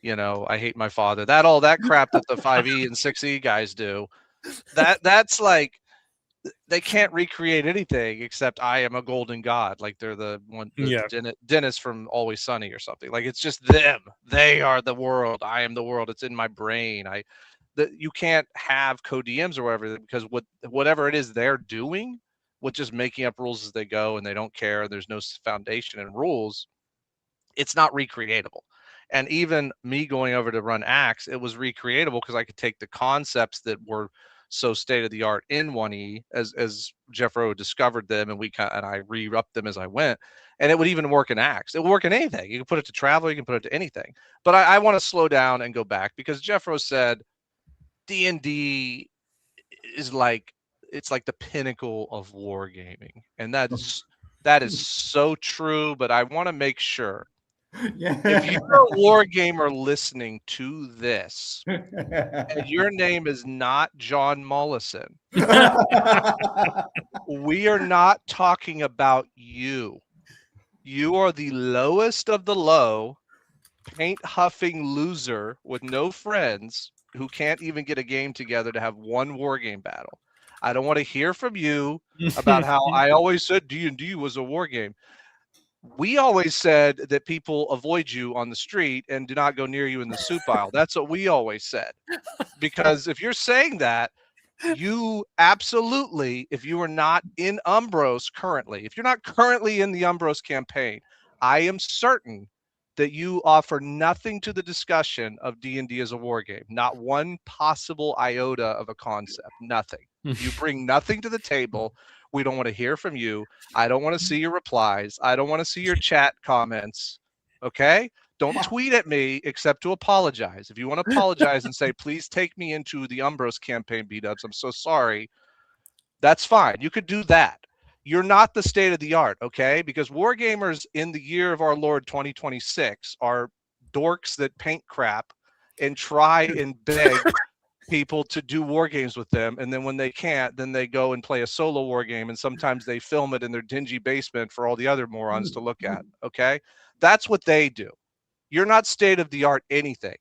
I hate my father. All that crap that the 5e and 6e guys do. That's like, they can't recreate anything except I am a golden god. Like they're the one, Dennis from Always Sunny or something. Like it's just them. They are the world. I am the world. It's in my brain. You can't have co-DMs or whatever, because whatever it is they're doing with just making up rules as they go, and they don't care, there's no foundation in rules, it's not recreatable. And even me going over to run Axe, it was recreatable because I could take the concepts that were so state of the art in 1E as Jeffro discovered them, and I re-upped them as I went, and it would even work in Axe. It would work in anything. You can put it to travel, you can put it to anything. But I want to slow down and go back, because Jeffro said D&D is like, it's like the pinnacle of wargaming, and that is so true. But I want to make sure, if you're a wargamer listening to this, and your name is not John Mullison, we are not talking about you. You are the lowest of the low, paint huffing loser with no friends, who can't even get a game together to have one war game battle. I don't want to hear from you about how I always said D&D was a war game. We always said that people avoid you on the street and do not go near you in the soup aisle. That's what we always said. Because if you're saying that, you absolutely, if you are not in Umbros currently, if you're not currently in the Umbros campaign, I am certain that you offer nothing to the discussion of D&D as a war game. Not one possible iota of a concept. Nothing. You bring nothing to the table. We don't want to hear from you. I don't want to see your replies. I don't want to see your chat comments. Okay? Don't tweet at me except to apologize. If you want to apologize and say, please take me into the Umbros campaign, BDubs, I'm so sorry, that's fine. You could do that. You're not the state of the art, okay? Because wargamers in the year of our Lord 2026 are dorks that paint crap and try and beg people to do war games with them, and then when they can't, then they go and play a solo war game, and sometimes they film it in their dingy basement for all the other morons to look at. Okay, that's what they do. You're not state of the art anything,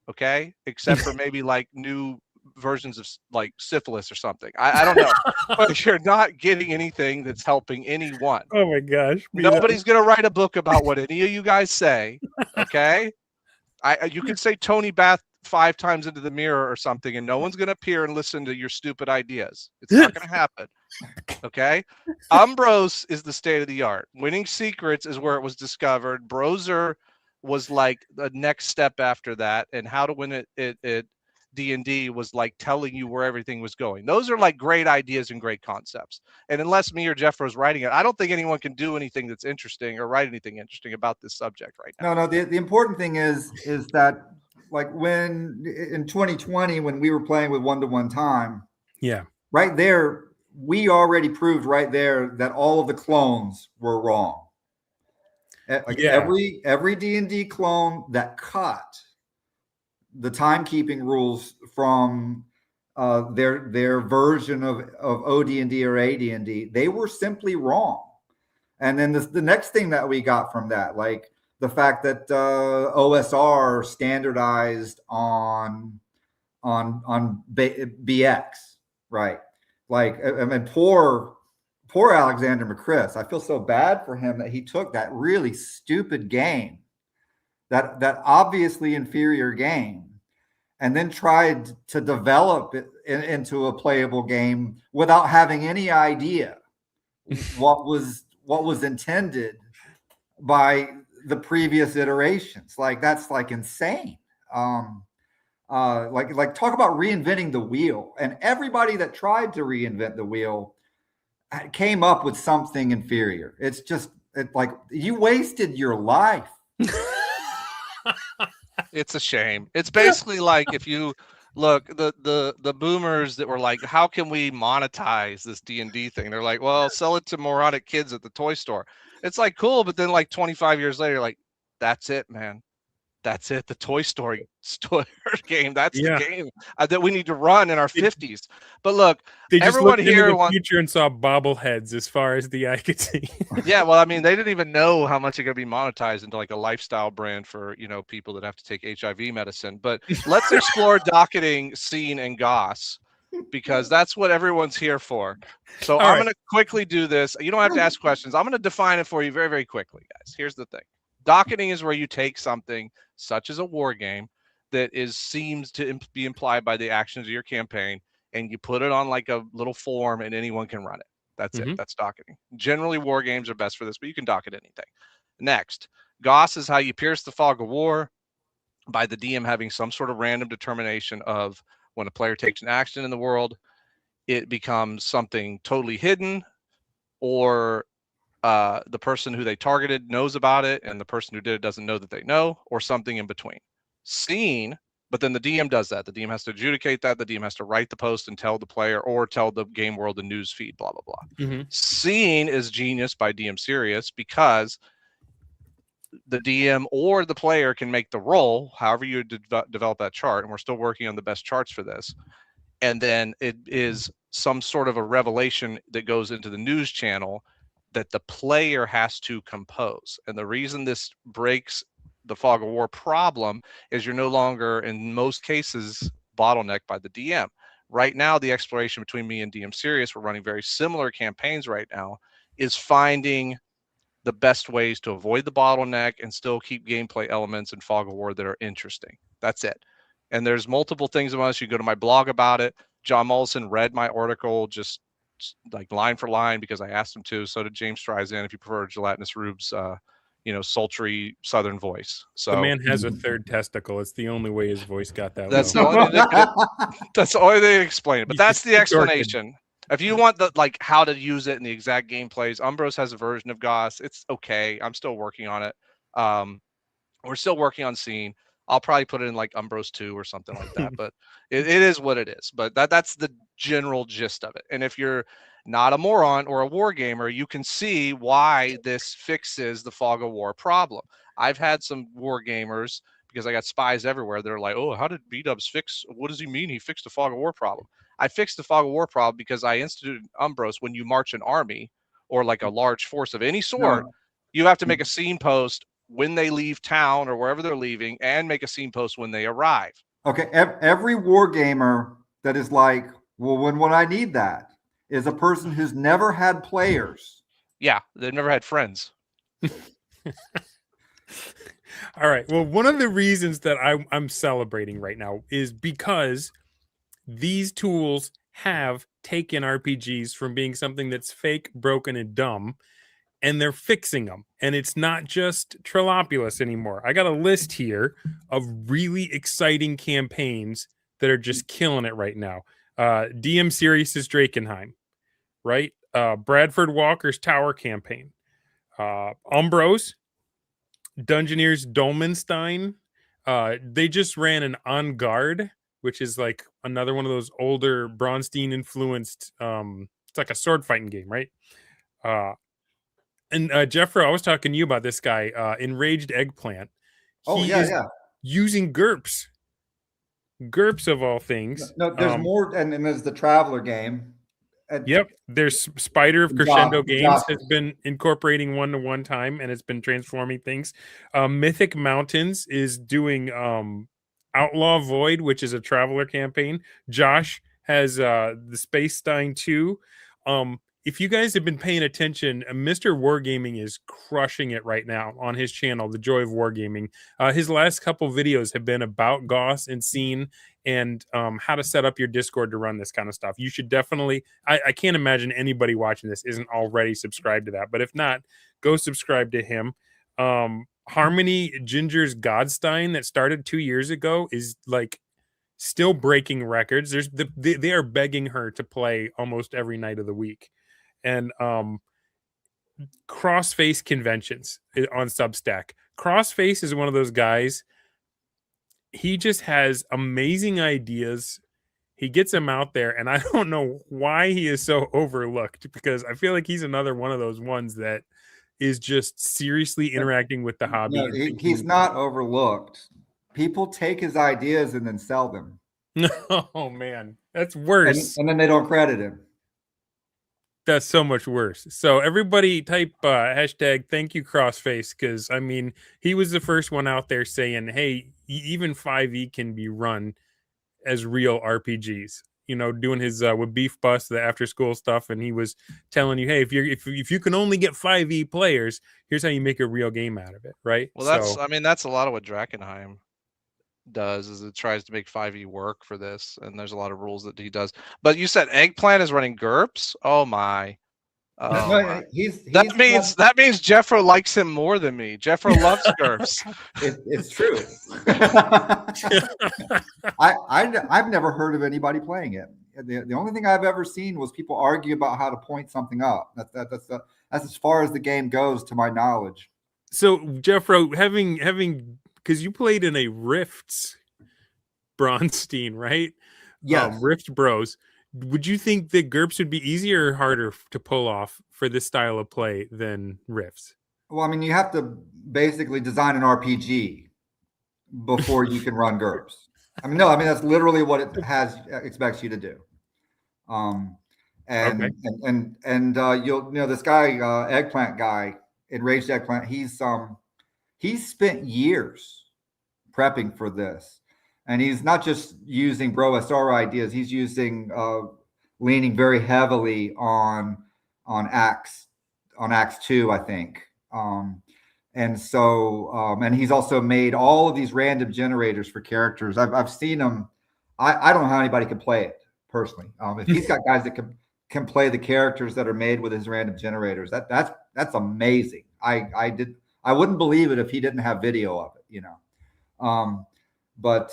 okay, except for maybe like new versions of like syphilis or something. I don't know, but you're not getting anything that's helping anyone. Oh my gosh, Nobody's gonna write a book about what any of you guys say, okay? You could say Tony Bath 5 times into the mirror or something, and no one's going to appear and listen to your stupid ideas. It's not going to happen. Okay. Umbros is the state of the art. Winning Secrets is where it was discovered. BROSR was like the next step after that, and How to Win it D&D was like telling you where everything was going. Those are like great ideas and great concepts. And unless me or Jeffro's writing it, I don't think anyone can do anything that's interesting or write anything interesting about this subject right now. No. The important thing is that, like, when in 2020, when we were playing with 1-to-1 time, yeah, right there, we already proved right there that all of the clones were wrong. Like every D&D clone that cut the timekeeping rules from their version of OD&D or AD&D, they were simply wrong. And then the next thing that we got from that, like the fact that OSR standardized on BX, right? Like, I mean, poor Alexander McChrist. I feel so bad for him that he took that really stupid game, that obviously inferior game, and then tried to develop it into a playable game without having any idea what was intended by the previous iterations. Like, that's like insane. Like talk about reinventing the wheel. And everybody that tried to reinvent the wheel came up with something inferior. It's just like you wasted your life. It's a shame. It's basically like, if you look, the boomers that were like, how can we monetize this D&D thing? They're like, well, sell it to moronic kids at the toy store. It's like, cool, but then like 25 years later, like, that's it, man. That's it. The Toy Story game. That's the game that we need to run in our 50s. But look, they just everyone looked here into the future and saw bobbleheads as far as the eye could see. Yeah, well, I mean, they didn't even know how much it could be monetized into like a lifestyle brand for, you know, people that have to take HIV medicine. But let's explore docketing, scene, and goss, because that's what everyone's here for. So I'm going to quickly do this. You don't have to ask questions. I'm going to define it for you very, very quickly, guys. Here's the thing. Docketing is where you take something such as a war game that seems to be implied by the actions of your campaign, and you put it on like a little form and anyone can run it. That's it. That's docketing. Generally, war games are best for this, but you can docket anything. Next, goss is how you pierce the fog of war by the DM having some sort of random determination of when a player takes an action in the world, it becomes something totally hidden, or the person who they targeted knows about it and the person who did it doesn't know that they know, or something in between. Scene, but then the DM does that. The DM has to adjudicate that. The DM has to write the post and tell the player, or tell the game world the news feed, blah, blah, blah. Scene is genius by DM Serious, because the DM or the player can make the roll, however you develop that chart, and we're still working on the best charts for this. And then it is some sort of a revelation that goes into the news channel that the player has to compose. And the reason this breaks the fog of war problem is you're no longer, in most cases, bottlenecked by the DM. Right now, the exploration between me and DM Serious, we're running very similar campaigns right now, is finding the best ways to avoid the bottleneck and still keep gameplay elements in fog of war that are interesting. That's it. And there's multiple things about us. You go to my blog about it. John Mollison read my article just like line for line because I asked him to. So did James Streisand, if you prefer Gelatinous Rube's, sultry Southern voice. So the man has a third testicle. It's the only way his voice got that that's low. That's the only thing to explain it. But that's the explanation. If you want the like how to use it in the exact gameplays, Umbros has a version of Goss. It's okay. I'm still working on it. We're still working on Scene. I'll probably put it in like Umbros 2 or something like that. But it is what it is. But that's the general gist of it. And if you're not a moron or a war gamer, you can see why this fixes the fog of war problem. I've had some war gamers because I got spies everywhere. They're like, oh, how did BDubs fix? What does he mean? He fixed the fog of war problem. I fixed the fog of war problem because I instituted Umbros. When you march an army or like a large force of any sort, you have to make a scene post when they leave town or wherever they're leaving, and make a scene post when they arrive. Okay, every war gamer that is like, well, when would I need that, is a person who's never had players. Yeah, they've never had friends. All right. Well, one of the reasons that I'm celebrating right now is because these tools have taken RPGs from being something that's fake, broken, and dumb, and they're fixing them. And it's not just Trilopulus anymore. I got a list here of really exciting campaigns that are just killing it right now. DM Sirius's Drakenheim, right? Bradford Walker's Tower campaign. Umbros, Dungeoneers Dolmenstein. They just ran an On Guard, which is like another one of those older Bronstein influenced. It's like a sword fighting game, right? And Jeffro, I was talking to you about this guy, Enraged Eggplant. He is using GURPS. GURPS of all things. No, there's more, and there's the Traveler game. Yep, there's Spider of Crescendo Games has been incorporating 1-to-1 time, and it's been transforming things. Mythic Mountains is doing Outlaw Void, which is a Traveler campaign. Josh has the Space Stein 2. If you guys have been paying attention, Mr. Wargaming is crushing it right now on his channel, The Joy of Wargaming. His last couple videos have been about Goss and Scene and how to set up your Discord to run this kind of stuff. You should definitely, I can't imagine anybody watching this isn't already subscribed to that. But if not, go subscribe to him. Harmony Ginger's Godstein that started 2 years ago is like still breaking records. They are begging her to play almost every night of the week. And Crossface Conventions on Substack. Crossface is one of those guys. He just has amazing ideas. He gets them out there, and I don't know why he is so overlooked, because I feel like he's another one of those ones that is just seriously interacting with the hobby. No, he's not overlooked. People take his ideas and then sell them. Oh man, that's worse. And then they don't credit him. That's so much worse. So everybody type hashtag thank you Crossface, because I mean he was the first one out there saying, hey, even 5e can be run as real RPGs. You know, doing his with Beef Bus, the after school stuff, and he was telling you, hey, if you can only get 5e players, here's how you make a real game out of it, right? Well, that's a lot of what Drakenheim does, is it tries to make 5e work for this, and there's a lot of rules that he does. But you said Eggplant is running GURPS. Oh my. No, that means Jeffro likes him more than me. Jeffro loves GURPS. It's true. I've never heard of anybody playing it. The only thing I've ever seen was people argue about how to point something up. That's as far as the game goes, to my knowledge. So Jeffro, having because you played in a Rifts Bronstein, right? Yes. Rift Bros. Would you think that GURPS would be easier or harder to pull off for this style of play than Rifts? Well, I mean, you have to basically design an RPG before you can run GURPS. I mean, that's literally what it expects you to do. You'll this guy, Eggplant guy, Enraged Eggplant, he's spent years prepping for this. And he's not just using BROSR ideas, he's using leaning very heavily on Acts 2, I think. And he's also made all of these random generators for characters. I've seen them. I don't know how anybody can play it personally. If he's got guys that can play the characters that are made with his random generators, that's amazing. I wouldn't believe it if he didn't have video of it, But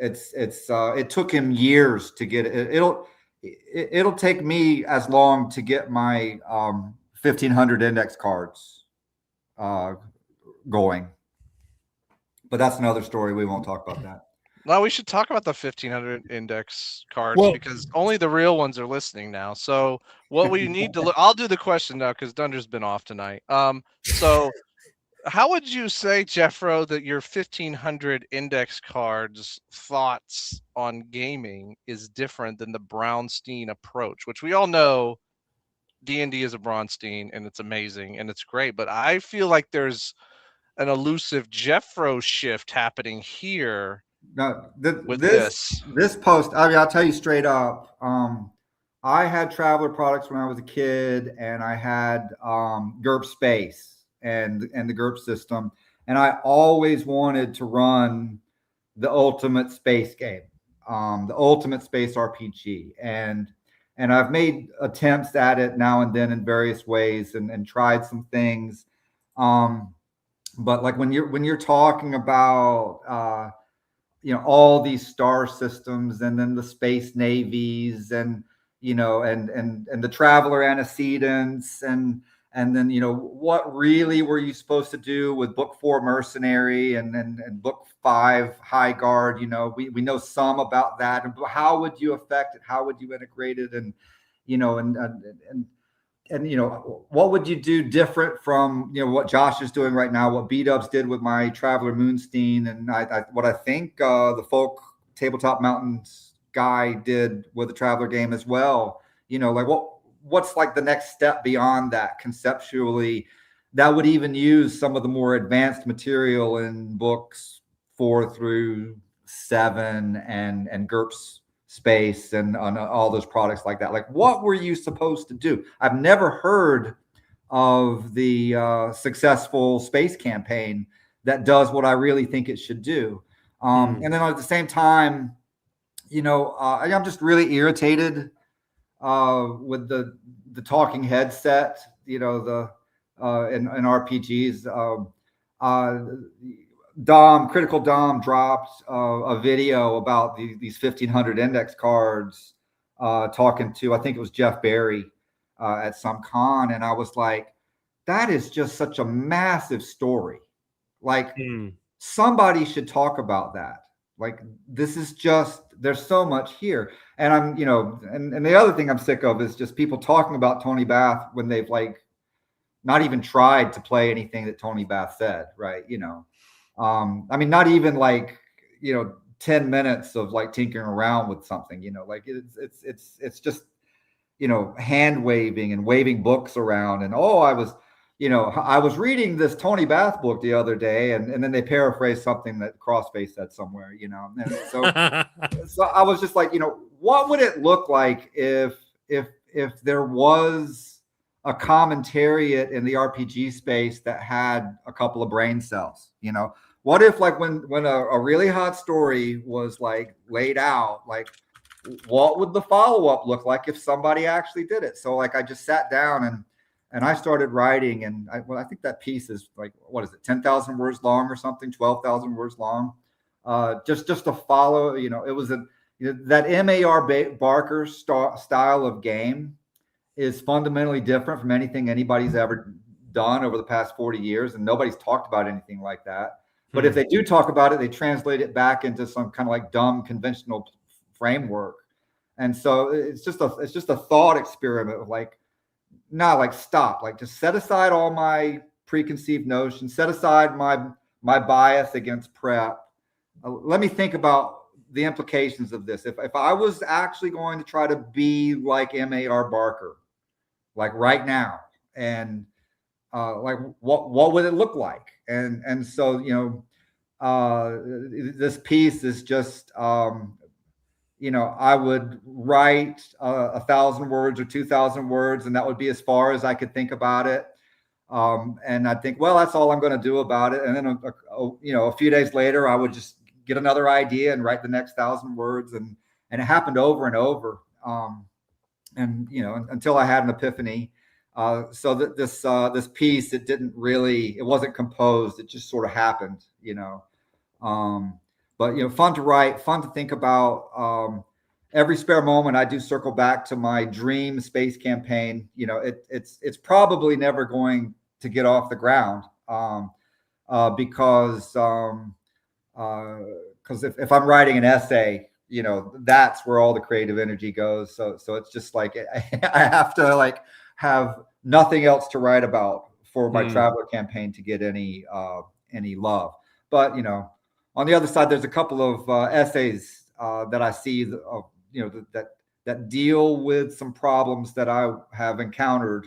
it took him years to get it. It'll take me as long to get my 1,500 index cards going. But that's another story. We won't talk about that. No, we should talk about the 1,500 index cards, because only the real ones are listening now. So what we need to I'll do the question now, because Dunder's been off tonight. So How would you say, Jeffro, that your 1500 index cards thoughts on gaming is different than the Brownstein approach, which we all know D&D is a Braunstein and it's amazing and it's great, but I feel like there's an elusive Jeffro shift happening here No, with this. this post, I mean, I'll tell you straight up. I had Traveler products when I was a kid, and I had GURP Space and the GURP system, and I always wanted to run the ultimate space game, the ultimate space RPG, and I've made attempts at it now and then in various ways, and tried some things. But like when you're talking about all these star systems, and then the space navies, and and the traveler antecedents, and then what really were you supposed to do with book 4 mercenary, and book 5 high guard. We know some about that, and how would you affect it, how would you integrate it, and what would you do different from what Josh is doing right now, what BDubs did with my Traveler Moonstein, and what I think the Folk Tabletop Mountains guy did with the Traveler game as well. Like what's like the next step beyond that conceptually that would even use some of the more advanced material in books 4 through 7 and GURPS Space and on all those products like that. Like, what were you supposed to do? I've never heard of the successful space campaign that does what I really think it should do. And then at the same time, I'm just really irritated with the talking headset, in RPGs. Critical Dom dropped a video about these 1500 index cards, talking to, I think it was Jeff Berry at some con. And I was like, that is just such a massive story. Like somebody should talk about that. Like, this is just, there's so much here. And I'm, and the other thing I'm sick of is just people talking about Tony Bath when they've like not even tried to play anything that Tony Bath said, right? I mean, not even like, 10 minutes of like tinkering around with something, like it's just, hand waving and waving books around. And, I was reading this Tony Bath book the other day, and then they paraphrase something that Crossface said somewhere, and so, so I was just like, what would it look like if there was a commentariat in the RPG space that had a couple of brain cells? What if, like, when a really hot story was like laid out, like what would the follow-up look like if somebody actually did it? So like I just sat down and I started writing, and I think that piece is like, what is it, 10,000 words long or something, 12,000 words long, just to follow. It was that M.A.R. Barker style of game is fundamentally different from anything anybody's ever done over the past 40 years, and nobody's talked about anything like that. But if they do talk about it, they translate it back into some kind of like dumb conventional framework. And so it's just a thought experiment of like, like stop, like just set aside all my preconceived notions, set aside my bias against prep. Let me think about the implications of this. If I was actually going to try to be like M.A.R. Barker, like right now, and like what would it look like? And so this piece is just I would write 1,000 words or 2,000 words, and that would be as far as I could think about it. And I think, well, that's all I'm going to do about it. And then a few days later, I would just get another idea and write the next 1,000 words, and it happened over and over. And until I had an epiphany. So that this piece, it wasn't composed. It just sort of happened, but fun to write, fun to think about. Every spare moment I do circle back to my dream space campaign. It's probably never going to get off the ground, because if I'm writing an essay, that's where all the creative energy goes. So it's just like I have to like have nothing else to write about for my Traveler campaign to get any love. But on the other side, there's a couple of essays that I see that deal with some problems that I have encountered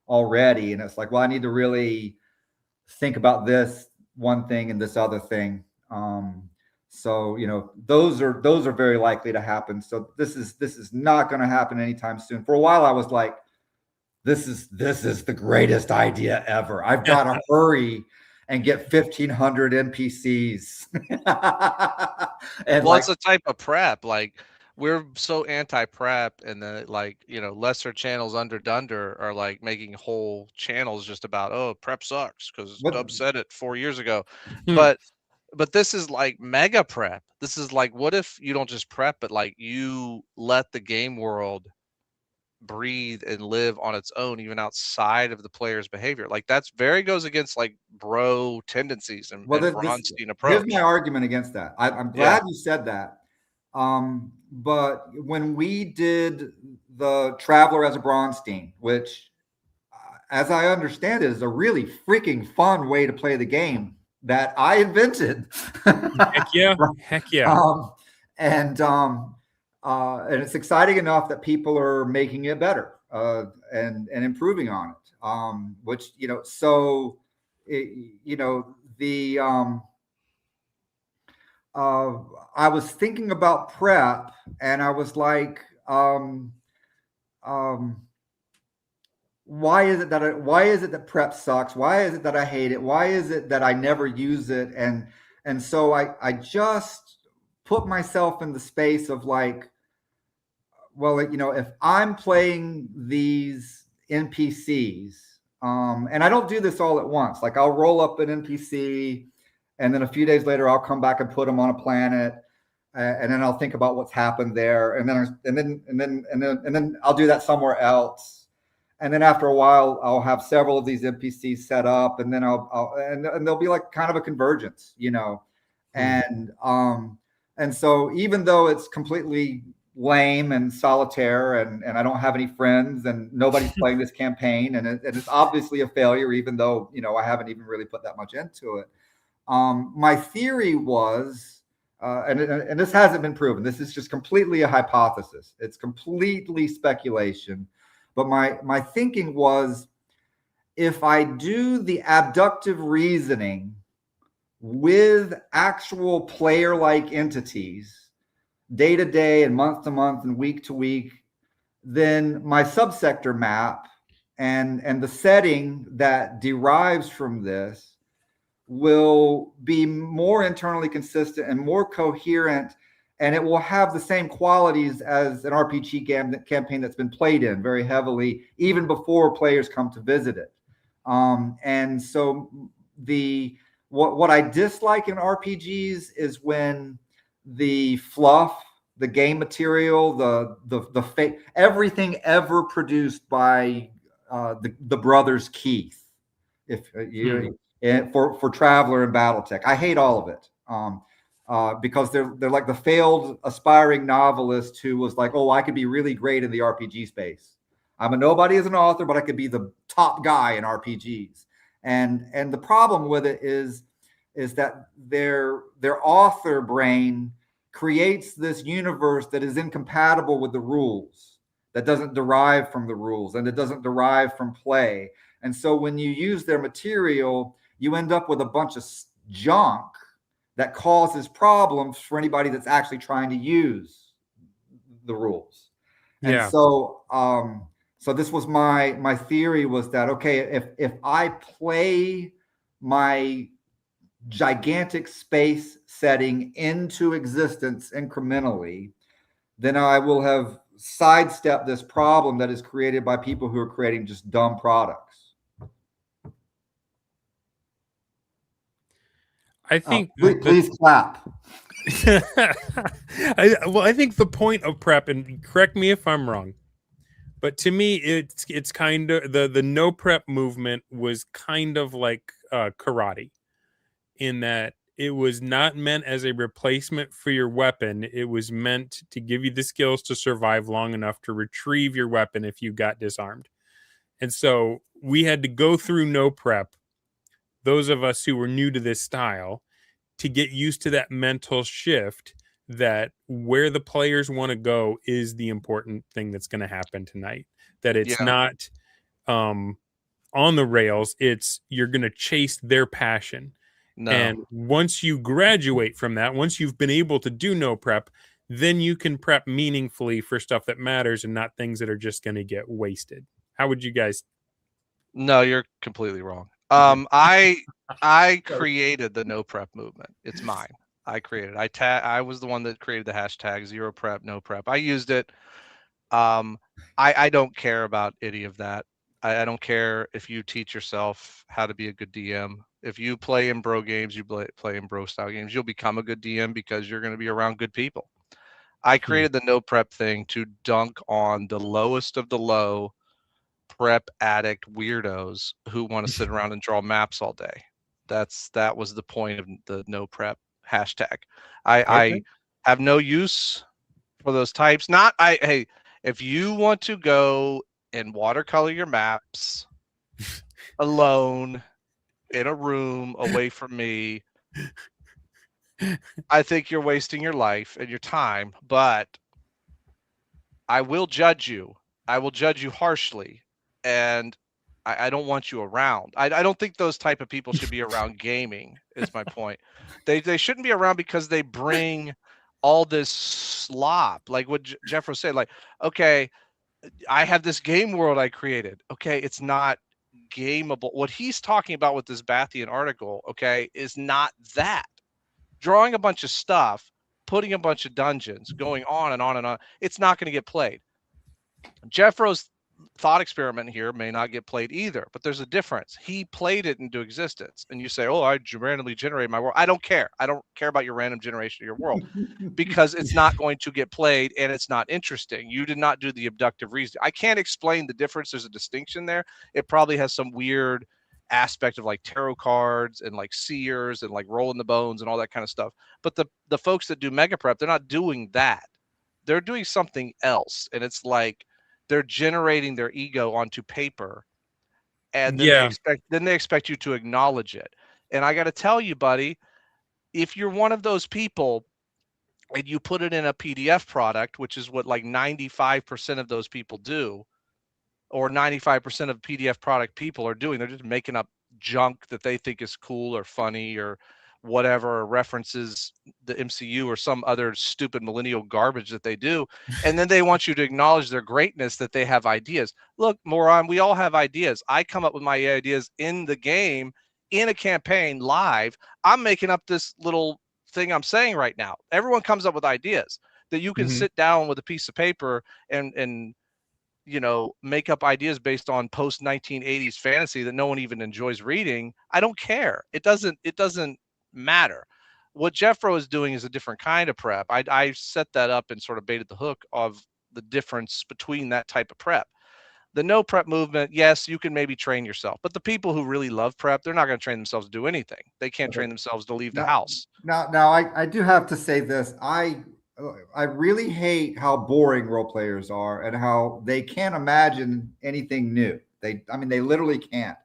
already, and it's like, well, I need to really think about this one thing and this other thing. So those are very likely to happen. So this is not going to happen anytime soon. For a while, I was like, this is the greatest idea ever. I've got to hurry and get 1,500 NPCs. And well, it's a type of prep. Like, we're so anti-prep, and then lesser channels under Dunder are like making whole channels just about, oh, prep sucks because Dub said it 4 years ago. But this is like mega prep. This is like, what if you don't just prep, but like you let the game world breathe and live on its own, even outside of the player's behavior? Like, that's very goes against like bro tendencies and Bronstein approach. Here's my argument against that. I'm glad you said that. But when we did the Traveler as a Bronstein, which, as I understand it, is a really freaking fun way to play the game that I invented. Heck yeah. Heck yeah. And it's exciting enough that people are making it better and improving on it. Which, so, I was thinking about prep, and I was like, why is it that prep sucks? Why is it that I hate it? Why is it that I never use it? And so I just put myself in the space of like, well, if I'm playing these NPCs, and I don't do this all at once. Like, I'll roll up an NPC, and then a few days later, I'll come back and put them on a planet, and then I'll think about what's happened there, and then I'll do that somewhere else, and then after a while, I'll have several of these NPCs set up, and then and there'll be like kind of a convergence, and so even though it's completely lame and solitaire, and I don't have any friends, and nobody's playing this campaign, and it's obviously a failure, even though I haven't even really put that much into it. My theory was, and this hasn't been proven, this is just completely a hypothesis, it's completely speculation, but my thinking was, if I do the abductive reasoning with actual player-like entities, day to day and month to month and week to week, then my subsector map and the setting that derives from this will be more internally consistent and more coherent, and it will have the same qualities as an RPG campaign that's been played in very heavily, even before players come to visit it. And so what I dislike in RPGs is when the fluff, the game material, the fake, everything ever produced by the brothers Keith, for Traveler and BattleTech, I hate all of it, because they're like the failed aspiring novelist who was like, oh, I could be really great in the RPG space. I'm a nobody as an author, but I could be the top guy in RPGs. And the problem with it is that their author brain creates this universe that is incompatible with the rules, that doesn't derive from the rules, and it doesn't derive from play. And so when you use their material, you end up with a bunch of junk that causes problems for anybody that's actually trying to use the rules. And so so this was my theory, was that, okay, if I play my gigantic space setting into existence incrementally, then I will have sidestepped this problem that is created by people who are creating just dumb products. I think please clap. I think the point of prep, and correct me if I'm wrong, but to me it's kind of the no prep movement was kind of like karate, in that it was not meant as a replacement for your weapon. It was meant to give you the skills to survive long enough to retrieve your weapon if you got disarmed. And so we had to go through no prep, those of us who were new to this style, to get used to that mental shift that where the players want to go is the important thing that's going to happen tonight. That it's not on the rails. It's you're going to chase their passion. No. And once you graduate from that, once you've been able to do no prep, then you can prep meaningfully for stuff that matters and not things that are just going to get wasted. How would you guys? No, you're completely wrong. I created the no prep movement. It's mine. I created it. I was the one that created the hashtag zero prep, no prep. I used it. I don't care about any of that. I don't care if you teach yourself how to be a good DM. If you play in bro games, you play in bro style games, you'll become a good DM because you're going to be around good people. I created the no prep thing to dunk on the lowest of the low prep addict weirdos who want to sit around and draw maps all day. That was the point of the no prep hashtag. I have no use for those types. Hey, if you want to go and watercolor your maps alone in a room away from me, I think you're wasting your life and your time, but I will judge you. I will judge you harshly, and I don't want you around. I don't think those type of people should be around gaming, is my point. They shouldn't be around because they bring all this slop, like what Jeffro said, like, okay, I have this game world I created. Okay, it's not gameable. What he's talking about with this Bathian article, okay, is not that. Drawing a bunch of stuff, putting a bunch of dungeons, going on and on and on, it's not going to get played. Jeffro's thought experiment here may not get played either, but there's a difference. He played it into existence, and you say, oh, I randomly generate my world. I don't care. I don't care about your random generation of your world because it's not going to get played and it's not interesting. You did not do the abductive reasoning. I can't explain the difference. There's a distinction there. It probably has some weird aspect of like tarot cards and like seers and like rolling the bones and all that kind of stuff. But the folks that do mega prep, they're not doing that. They're doing something else. And it's like they're generating their ego onto paper. And then they expect you to acknowledge it. And I got to tell you, buddy, if you're one of those people and you put it in a PDF product, which is what like 95% of those people do, or 95% of PDF product people are doing, they're just making up junk that they think is cool or funny or whatever, or references the MCU or some other stupid millennial garbage that they do. And then they want you to acknowledge their greatness, that they have ideas. Look, moron, we all have ideas. I come up with my ideas in the game, in a campaign, live. I'm making up this little thing I'm saying right now. Everyone comes up with ideas that you can sit down with a piece of paper and you know, make up ideas based on post 1980s fantasy that no one even enjoys reading. I don't care. It doesn't matter. What Jeffro is doing is a different kind of prep. I set that up and sort of baited the hook of the difference between that type of prep. The no prep movement, yes, you can maybe train yourself, but the people who really love prep, they're not going to train themselves to do anything. They can't train themselves to leave the house. Now, I do have to say this. I really hate how boring role players are and how they can't imagine anything new. They literally can't.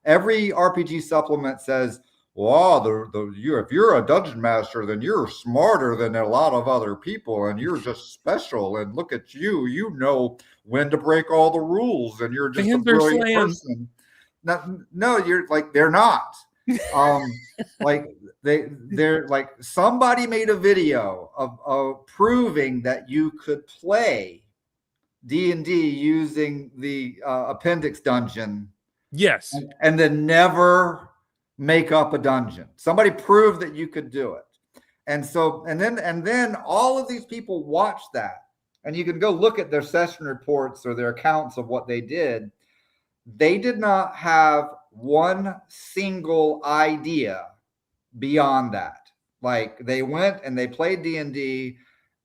Every RPG supplement says, "Wow, if you're a dungeon master, then you're smarter than a lot of other people, and you're just special. And look at you, you know when to break all the rules, and you're just a brilliant person." No, you're like, they're not. Like they're like, somebody made a video of proving that you could play D&D using the appendix dungeon. Yes. And then never make up a dungeon. Somebody proved that you could do it. And so, and then all of these people watch that, and you can go look at their session reports or their accounts of what they did. They did not have one single idea beyond that. Like, they went and they played D&D,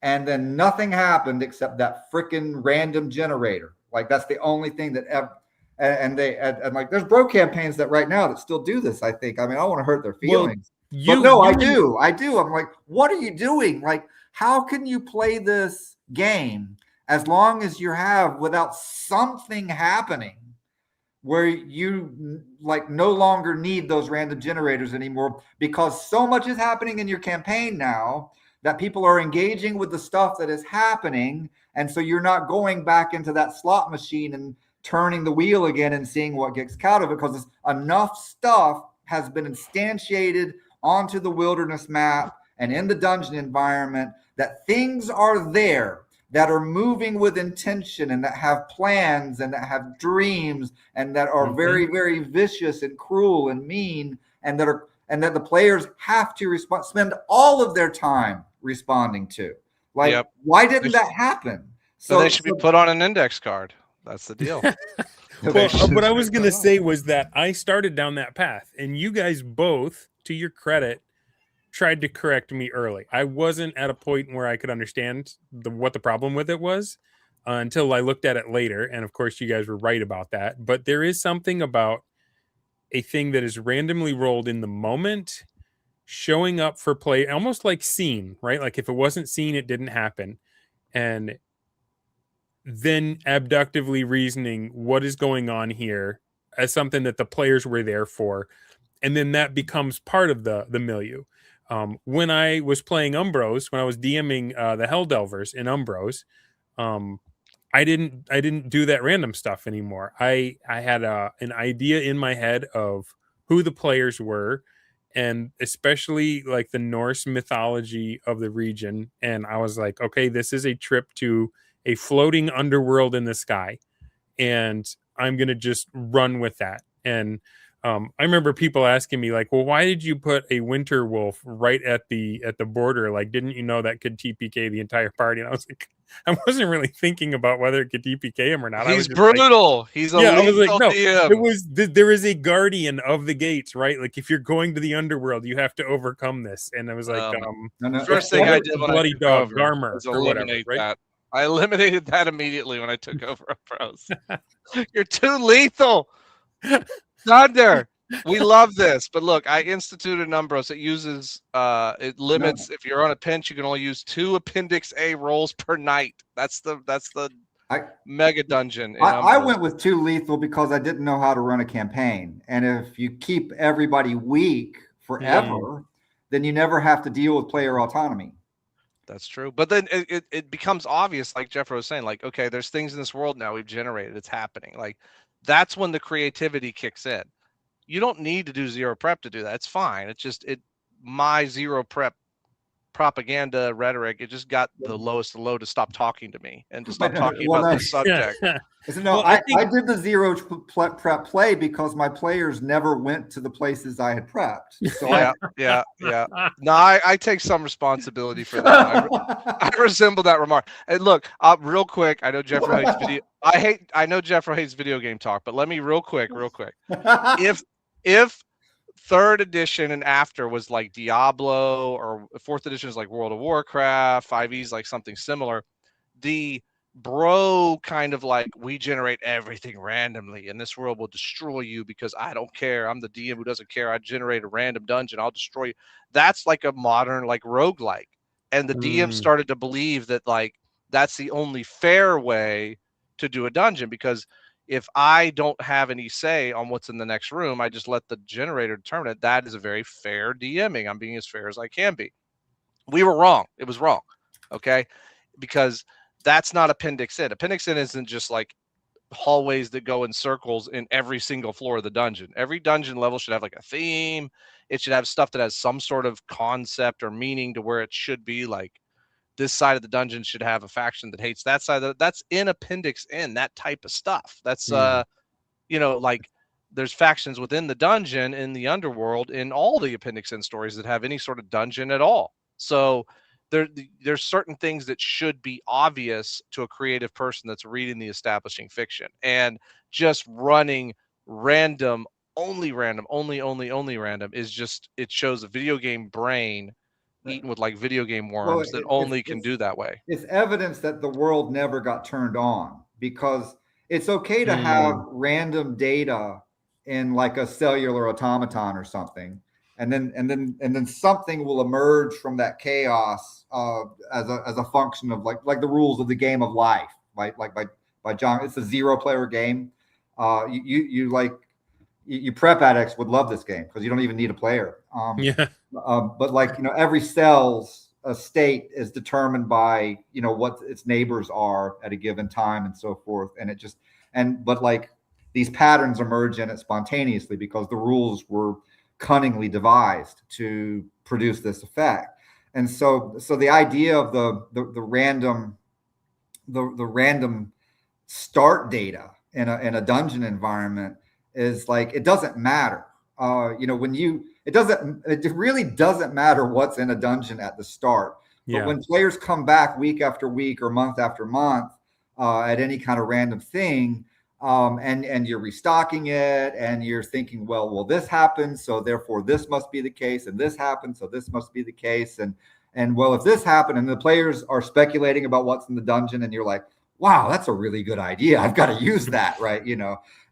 and then nothing happened except that freaking random generator. Like, that's the only thing that ever. And like, there's bro campaigns that right now that still do this, I think. I mean, I don't want to hurt their feelings. But no, I do. I'm like, what are you doing? Like, how can you play this game as long as you have without something happening? where you like no longer need those random generators anymore, because so much is happening in your campaign now that people are engaging with the stuff that is happening. And so you're not going back into that slot machine and turning the wheel again and seeing what gets out of it, because enough stuff has been instantiated onto the wilderness map and in the dungeon environment that things are there that are moving with intention and that have plans and that have dreams and that are very, very vicious and cruel and mean, and that the players have to spend all of their time responding to. Like, why didn't that happen? So they should be put on an index card. That's the deal. Well, what I was going to say was that I started down that path, and you guys both, to your credit, tried to correct me early. I wasn't at a point where I could understand what the problem with it was until I looked at it later. And of course, you guys were right about that. But there is something about a thing that is randomly rolled in the moment, showing up for play, almost like seen, right? Like if it wasn't seen, it didn't happen. And then abductively reasoning what is going on here as something that the players were there for. And then that becomes part of the milieu. When I was playing Umbros, when I was DMing the Helldelvers in Umbros, I didn't do that random stuff anymore. I had an idea in my head of who the players were, and especially like the Norse mythology of the region. And I was like, okay, this is a trip to a floating underworld in the sky, and I'm gonna just run with that. And I remember people asking me like, well, why did you put a winter wolf right at the border? Like, didn't you know that could TPK the entire party? And I was like, I wasn't really thinking about whether it could TPK him or not. He's brutal. Like, he's a I was like, no, DM. There is a guardian of the gates, right? Like if you're going to the underworld, you have to overcome this. And I was like, first thing I did, bloody dog Garmer or whatever, right? That. I eliminated that immediately when I took over Pros. You're too lethal. Thunder. We love this, but look, I instituted Umbros. It uses it limits if you're on a pinch, you can only use 2 Appendix A rolls per night. That's the mega dungeon. I went with 2 lethal because I didn't know how to run a campaign. And if you keep everybody weak forever, then you never have to deal with player autonomy. That's true. But then it becomes obvious, like Jeffro was saying, like, okay, there's things in this world now we've generated. It's happening. Like that's when the creativity kicks in. You don't need to do 0 prep to do that. It's fine. It's just my 0 prep propaganda rhetoric. It just got the lowest of low to stop talking to me and to stop talking about the subject. No, I did the 0 prep play because my players never went to the places I had prepped. So yeah. No, I take some responsibility for that. I resemble that remark. And look, real quick, I know Jeffro hates video. I know Jeffro hates video game talk, but let me real quick. If 3rd edition and after was like Diablo, or 4th edition is like World of Warcraft, 5e is like something similar, the bro kind of like, we generate everything randomly and this world will destroy you because I don't care. I'm the DM who doesn't care. I generate a random dungeon. I'll destroy you. That's like a modern like roguelike. And the DM started to believe that like that's the only fair way to do a dungeon, because if I don't have any say on what's in the next room, I just let the generator determine it. That is a very fair DMing. I'm being as fair as I can be. We were wrong. It was wrong. Okay. Because that's not Appendix N. Appendix N isn't just like hallways that go in circles in every single floor of the dungeon. Every dungeon level should have like a theme. It should have stuff that has some sort of concept or meaning to where it should be. Like this side of the dungeon should have a faction that hates that side. That's in Appendix N, that type of stuff. That's, like there's factions within the dungeon in the underworld in all the Appendix N stories that have any sort of dungeon at all. So there's certain things that should be obvious to a creative person that's reading the establishing fiction, and just running random only random is just, it shows a video game brain eaten with like video game worms that only can do that way. It's evidence that the world never got turned on, because it's okay to have random data in like a cellular automaton or something, and then something will emerge from that chaos as a function of like the rules of the game of life, right? Like by John, it's a 0 player game. You prep addicts would love this game because you don't even need a player. Yeah. But like, every cell's state is determined by, what its neighbors are at a given time and so forth. But like these patterns emerge in it spontaneously because the rules were cunningly devised to produce this effect. And so the idea of the random start data in a dungeon environment is like, it doesn't matter. It really doesn't matter what's in a dungeon at the start. But when players come back week after week or month after month at any kind of random thing, and you're restocking it, and you're thinking, well, this happened, so therefore this must be the case, and this happened, so this must be the case, and well, if this happened, and the players are speculating about what's in the dungeon, and you're like, wow, that's a really good idea. I've got to use that, right?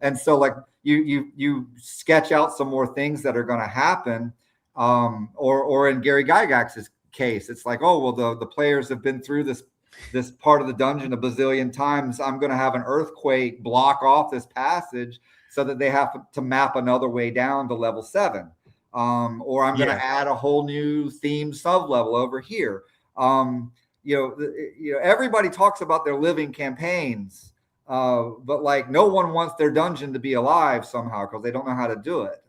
And so like you sketch out some more things that are going to happen, or in Gary Gygax's case, it's like, oh, well, the players have been through this part of the dungeon a bazillion times. I'm going to have an earthquake block off this passage so that they have to map another way down to level 7. Or I'm going to add a whole new themed sub level over here. Everybody talks about their living campaigns, but like no one wants their dungeon to be alive somehow because they don't know how to do it.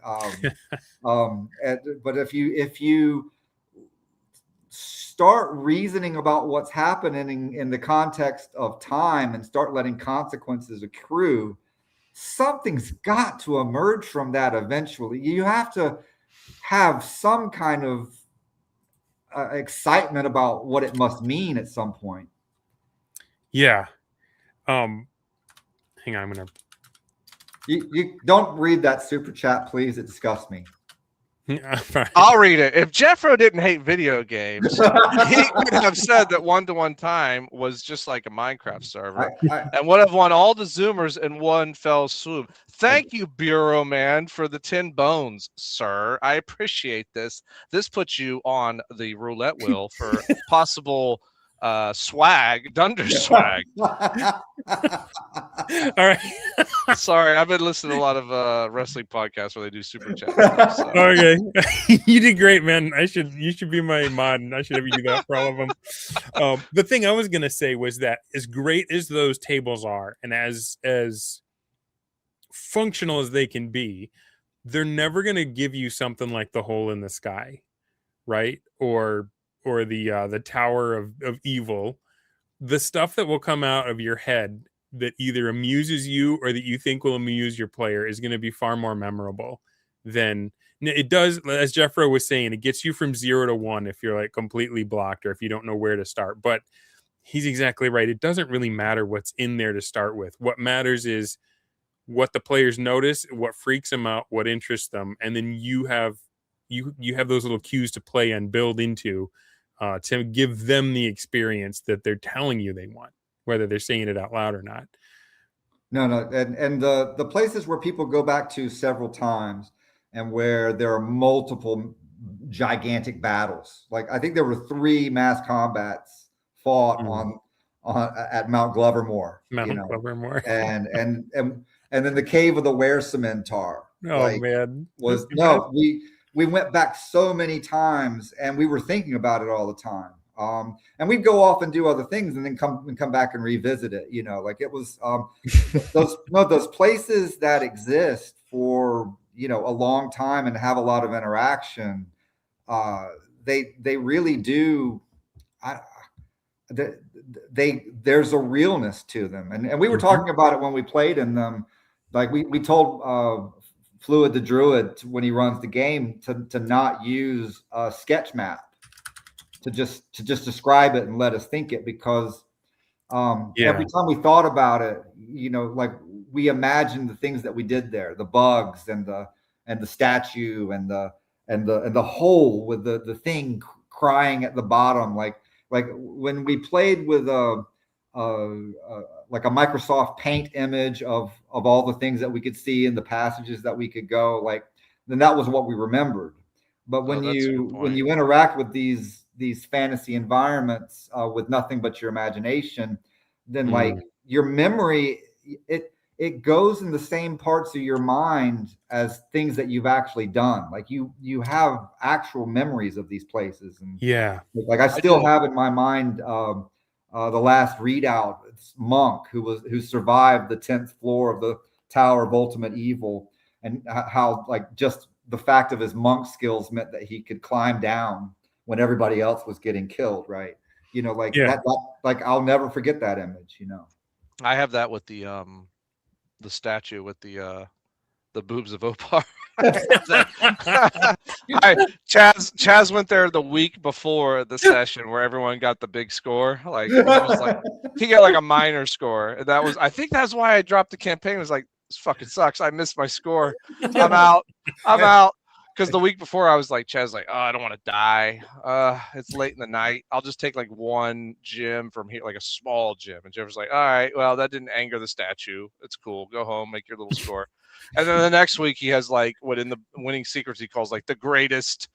But if you start reasoning about what's happening in the context of time and start letting consequences accrue, something's got to emerge from that eventually. You have to have some kind of excitement about what it must mean at some point. Yeah. Hang on, I'm gonna. You don't read that super chat, please. It disgusts me. I'll read it. If Jeffro didn't hate video games, he could have said that one-to-one time was just like a Minecraft server and would have won all the Zoomers in one fell swoop. Thank you, Bureau Man, for the 10 bones, sir. I appreciate this. This puts you on the roulette wheel for possible swag, Dunder swag. All right. Sorry, I've been listening to a lot of wrestling podcasts where they do super chat stuff. So. Okay, you did great, man. You should be my mod, and I should have you do that for all of them. The thing I was gonna say was that as great as those tables are, and as functional as they can be, they're never gonna give you something like the Hole in the Sky, right? Or the Tower of Evil, the stuff that will come out of your head that either amuses you or that you think will amuse your player is going to be far more memorable than it does. As Jeffro was saying, it gets you from 0 to 1 if you're like completely blocked or if you don't know where to start. But he's exactly right. It doesn't really matter what's in there to start with. What matters is what the players notice, what freaks them out, what interests them, and then you have those little cues to play and build into to give them the experience that they're telling you they want, whether they're saying it out loud or not. No, and the places where people go back to several times and where there are multiple gigantic battles. Like I think there were 3 mass combats fought on at Mount Glovermore. Glovermore. and then the Cave of the Were-Cementar. Oh man. We went back so many times and we were thinking about it all the time. And we'd go off and do other things and then come back and revisit it. Like it was those places that exist for a long time and have a lot of interaction. They really do. There's a realness to them, and we were talking about it when we played in them. Like we told Fluid the Druid when he runs the game to not use a sketch map. To just describe it and let us think it, because every time we thought about it, like we imagined the things that we did there, the bugs and the statue and the hole with the thing crying at the bottom, like when we played with like a Microsoft Paint image of all the things that we could see in the passages that we could go, like then that was what we remembered. But when you interact with these fantasy environments with nothing but your imagination, then like your memory, it goes in the same parts of your mind as things that you've actually done. Like you have actual memories of these places. And yeah, like I still have in my mind the last readout. It's Monk who survived the 10th floor of the Tower of Ultimate Evil, and how like just the fact of his monk skills meant that he could climb down when everybody else was getting killed. Right. You know, like that like I'll never forget that image, you know. I have that with the statue with the boobs of Opar. Chaz went there the week before the session where everyone got the big score. Like he was like he got like a minor score. And that was, I think that's why I dropped the campaign. It was like, this fucking sucks. I missed my score. I'm out. Because the week before I was like, Chaz, like, oh, I don't want to die. It's late in the night. I'll just take like one gym from here, like a small gym. And Jeff was like, all right, well, that didn't anger the statue. It's cool. Go home, make your little score. And then the next week he has like what in the winning secrets he calls like the greatest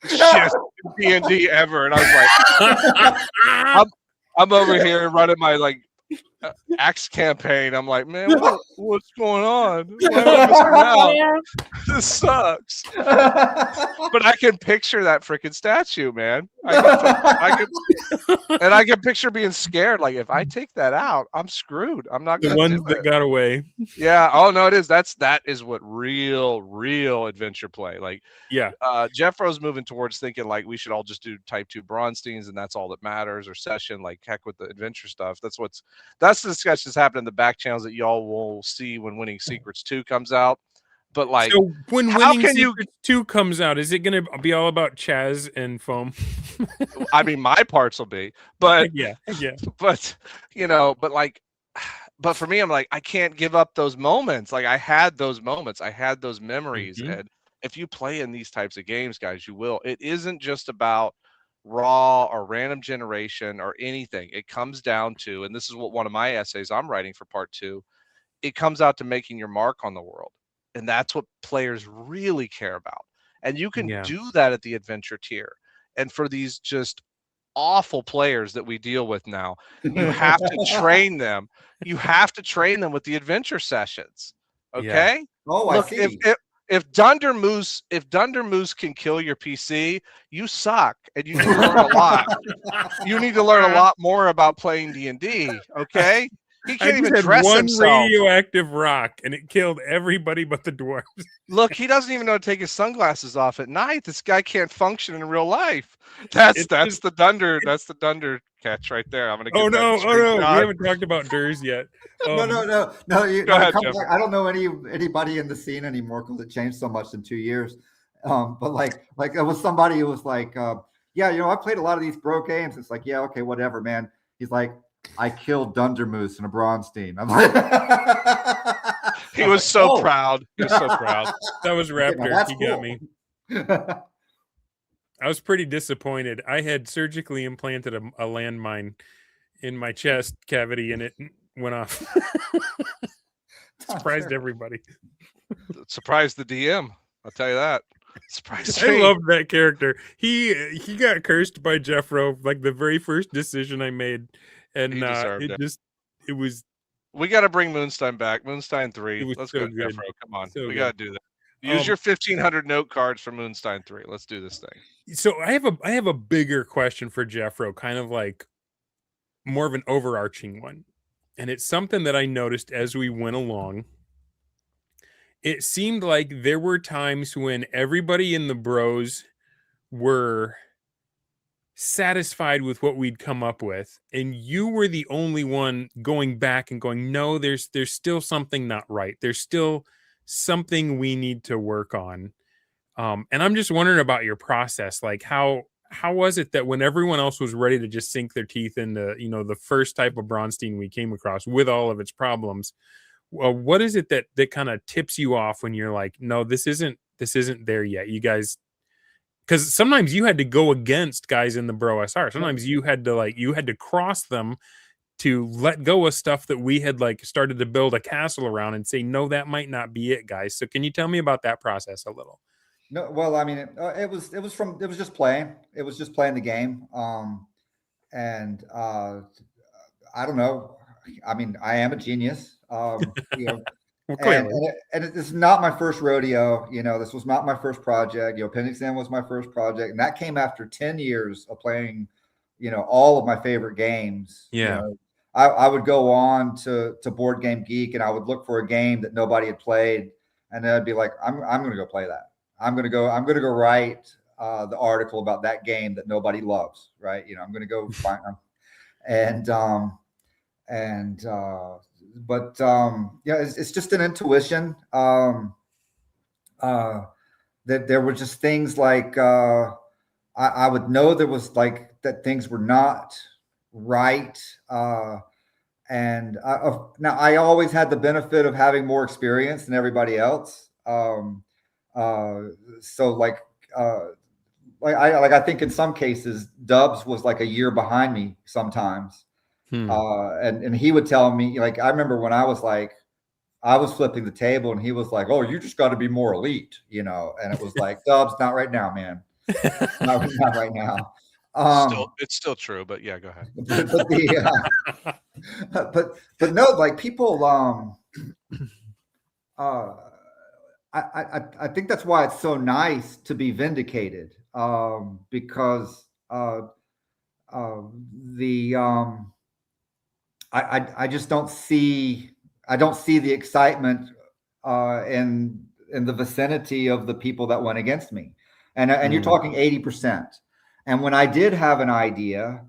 shit in D&D ever. And I was like, I'm over here running my like Axe campaign. I'm like, man, what's going on? Why am I missing out? This sucks. But I can picture that freaking statue, man. I can picture being scared. Like if I take that out, I'm screwed. I'm not gonna the ones that got away. Yeah. Oh no, it is. That is what real adventure play. Like yeah. Jeffro's moving towards thinking like we should all just do type 2 Bronsteins and that's all that matters, or session, like heck with the adventure stuff. That's the discussion that's happening in the back channels that y'all will see when Winning Secrets 2 comes out. But like, so when Winning Secrets 2 comes out, is it going to be all about Chaz and foam? I mean, my parts will be, but yeah. But you know, but for me, I'm like, I can't give up those moments. Like I had those moments, I had those memories, and if you play in these types of games, guys, you will. It isn't just about raw or random generation or anything. It comes down to, and this is what one of my essays I'm writing for part 2, it comes out to making your mark on the world. And that's what players really care about. And you can do that at the adventure tier. And for these just awful players that we deal with now, you have to train them. You have to train them with the adventure sessions. Okay? Yeah. Oh, look, I see. If Dunder Moose can kill your PC, you suck, and you need to learn a lot. You need to learn a lot more about playing D&D. Okay? He can't even dress one himself. Radioactive rock, and it killed everybody but the dwarves. Look, he doesn't even know how to take his sunglasses off at night. This guy can't function in real life. That's the Dunder catch right there. I'm gonna. Oh no! We haven't talked about Durs yet. No. Go ahead, Jeff. I don't know anybody in the scene anymore because it changed so much in 2 years. But like it was somebody who was like, yeah, you know, I played a lot of these bro games. It's like, yeah, okay, whatever, man. He's like, I killed Dundermoose in a Bronstein. I'm like, he was so proud. He was so proud. That was Raptor. He got me. Got me. I was pretty disappointed. I had surgically implanted a landmine in my chest cavity, and it went off. Surprised everybody. Surprised the DM. I'll tell you that. Surprised me. I loved that character. He got cursed by Jeffro, like the very first decision I made. And it was. We got to bring Moonstein back. Moonstein 3. Let's go, good. Jeffro. Come on, we got to do that. Use your 1,500 note cards for Moonstein 3. Let's do this thing. So I have a bigger question for Jeffro, kind of like more of an overarching one, and it's something that I noticed as we went along. It seemed like there were times when everybody in the bros were satisfied with what we'd come up with, and you were the only one going back and going, no, there's still something not right. There's still something we need to work on. And I'm just wondering about your process. Like how was it that when everyone else was ready to just sink their teeth into, you know, the first type of Bronstein we came across with all of its problems, what is it that kind of tips you off when you're like, no, this isn't there yet, you guys? Because sometimes you had to go against guys in the BROSR. Sometimes you had to cross them to let go of stuff that we had like started to build a castle around and say, no, that might not be it, guys. So can you tell me about that process a little? No, well, I mean, it was just playing. It was just playing the game. And I don't know. I mean, I am a genius. You know, Well, and clearly. it's not my first rodeo. You know, this was not my first project. You know, Appendix N was my first project, and that came after 10 years of playing, you know, all of my favorite games. You Yeah. know, I would go on to Board Game Geek, and I would look for a game that nobody had played, and then I'd be like, I'm going to go play that. I'm going to go write the article about that game that nobody loves. Right? You know, I'm going to go find them, and but yeah, it's just an intuition. That there were just things like I would know there was like that things were not right. And now I always had the benefit of having more experience than everybody else. So I think in some cases Dubs was like a year behind me sometimes. And he would tell me, like, I remember when I was flipping the table and he was like, "Oh, you just got to be more elite," you know? And it was like, Dubs, not right now, man. Not right now. It's still true, but yeah, go ahead. But no, like people, I think that's why it's so nice to be vindicated, because I just don't see the excitement in the vicinity of the people that went against me, and you're talking 80%. And when I did have an idea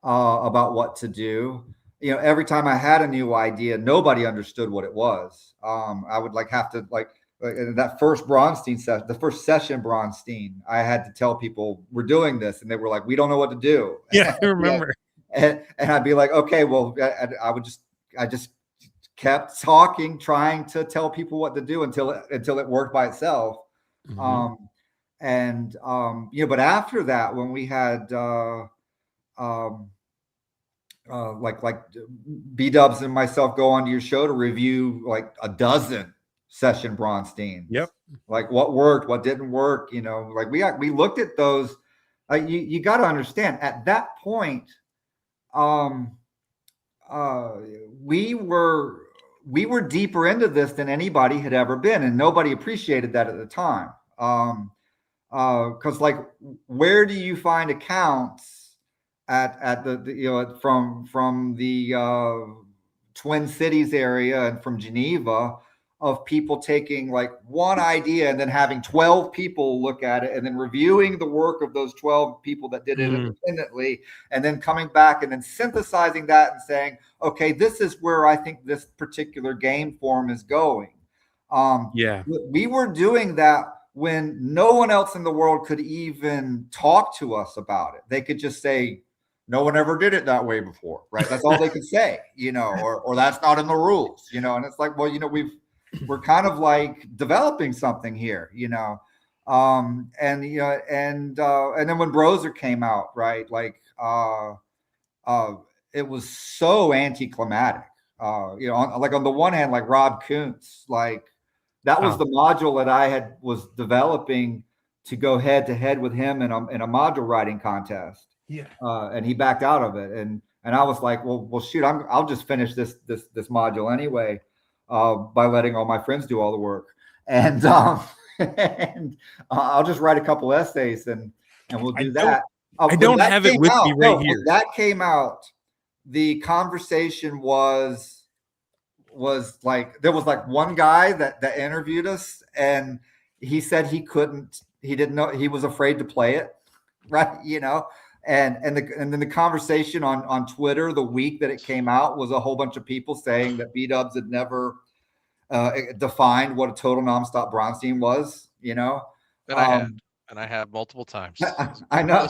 about what to do, you know, every time I had a new idea, nobody understood what it was. I would have to that first Bronstein session, the first session Bronstein, I had to tell people we're doing this, and they were like, "We don't know what to do." Yeah, I remember. And I'd be like, "Okay, well," I just kept talking, trying to tell people what to do until it worked by itself. You know, but after that, when we had like BDubs and myself go onto your show to review like a dozen session Bronsteins. Yep. Like what worked, what didn't work. You know, like we looked at those. You got to understand at that point, we were deeper into this than anybody had ever been, and nobody appreciated that at the time. Because like, where do you find accounts at the you know from the Twin Cities area and from Geneva of people taking like one idea and then having 12 people look at it and then reviewing the work of those 12 people that did it independently, and then coming back and then synthesizing that and saying, okay, this is where I think this particular game form is going. We were doing that when no one else in the world could even talk to us about it. They could just say, no one ever did it that way before, right? That's all they could say, you know, or that's not in the rules, you know. And it's like, well, you know, we're kind of like developing something here, you know. And you know, and then when BROSR came out, right, like it was so anticlimactic. You know, on the one hand, like Rob Kuntz, like that was the module that I was developing to go head to head with him in a module writing contest. Yeah. And he backed out of it, and I was like, well, shoot, I'll just finish this module anyway, by letting all my friends do all the work, and I'll just write a couple essays and we'll do that. I don't have it with me right here. When that came out, the conversation was like, there was like one guy that interviewed us, and he said he didn't know, he was afraid to play it, right? You know, and then the conversation on Twitter the week that it came out was a whole bunch of people saying that BDubs had never defined what a total nonstop Bronstein was, you know. And I have multiple times. I know.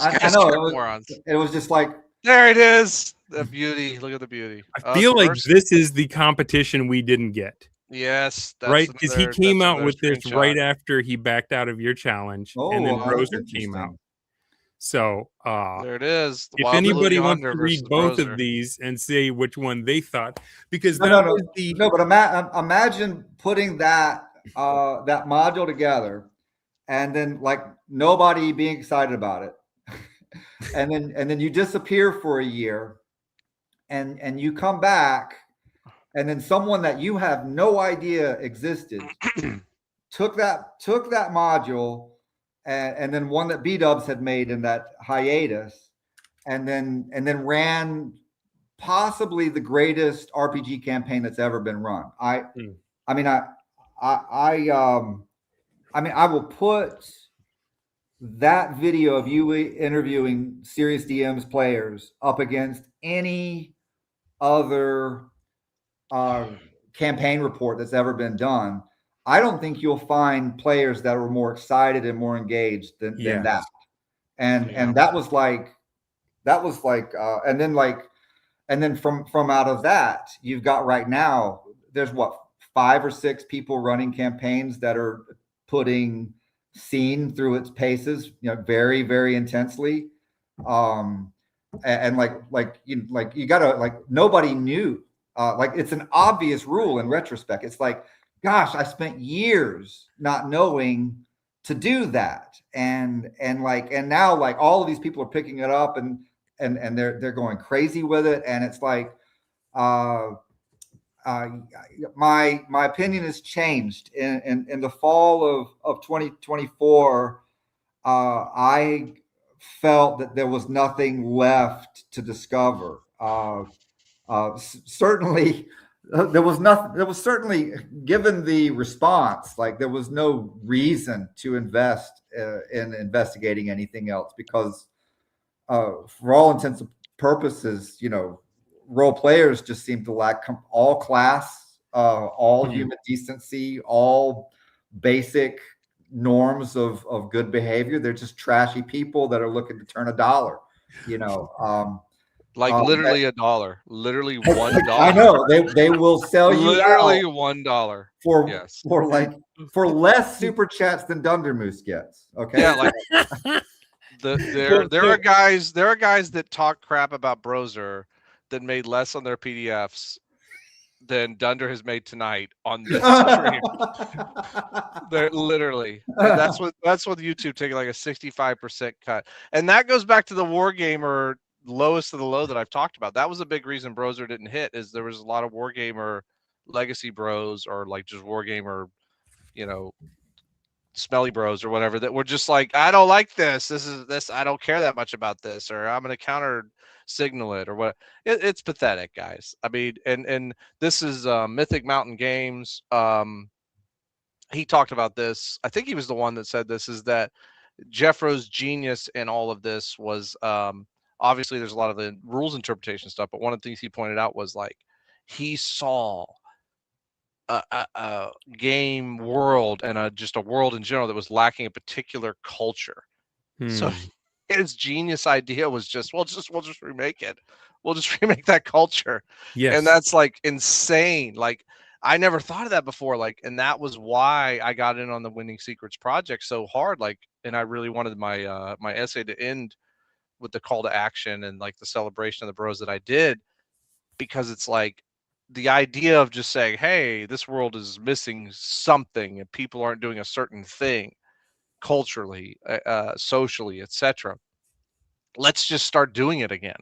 It was just like, there it is. The beauty. Look at the beauty. I feel like this is the competition we didn't get. Yes. Right? Because he came out with this right after he backed out of your challenge. And then BROSR came out. So there it is. If anybody wants to read both of these and say which one they thought, because but imagine putting that that module together, and then like nobody being excited about it, and then you disappear for a year, and you come back and then someone that you have no idea existed took that module and then one that BDubs had made in that hiatus, and then ran possibly the greatest RPG campaign that's ever been run. I mean, I will put that video of you interviewing Serious DM's players up against any other campaign report that's ever been done. I don't think you'll find players that were more excited and more engaged than that. And that was like, and then from out of that, you've got right now, there's what, 5 or 6 people running campaigns that are putting scene through its paces, very, very intensely. And you gotta, like, nobody knew, like, it's an obvious rule in retrospect. It's like, gosh, I spent years not knowing to do that. And now, like, all of these people are picking it up and they're going crazy with it. And it's like, my opinion has changed in the fall of 2024. I felt that there was nothing left to discover. Certainly, there was nothing. There was certainly, given the response, like, there was no reason to invest in investigating anything else, because for all intents and purposes, role players just seem to lack all class, all human decency, all basic norms of good behavior. They're just trashy people that are looking to turn a dollar, like literally $1, literally $1. I know they will sell you literally out $1 for less super chats than Dundermoose gets. Okay, yeah, like there are guys that talk crap about BROSR that made less on their PDFs than Dunder has made tonight on this stream. They're literally, that's what YouTube taking like a 65% cut, and that goes back to the Wargamer lowest of the low that I've talked about. That was a big reason BROSR didn't hit, is there was a lot of Wargamer legacy bros, or like just Wargamer, smelly bros or whatever, that were just like, I don't like this. I don't care that much about this, or I'm going to counter signal it, or what. It's pathetic, guys. I mean, and this is Mythic Mountain Games. He talked about this. I think he was the one that said this, is that Jeffro's genius in all of this was, obviously there's a lot of the rules interpretation stuff, but one of the things he pointed out was, like, he saw a game world and just a world in general that was lacking a particular culture. So his genius idea was just, we'll just remake it. We'll just remake that culture. Yes. And that's like insane. Like, I never thought of that before. Like, and that was why I got in on the Winning Secrets project so hard. Like, and I really wanted my my essay to end with the call to action and like the celebration of the bros that I did, because it's like, the idea of just saying, hey, this world is missing something and people aren't doing a certain thing culturally, socially, etc. Let's just start doing it again.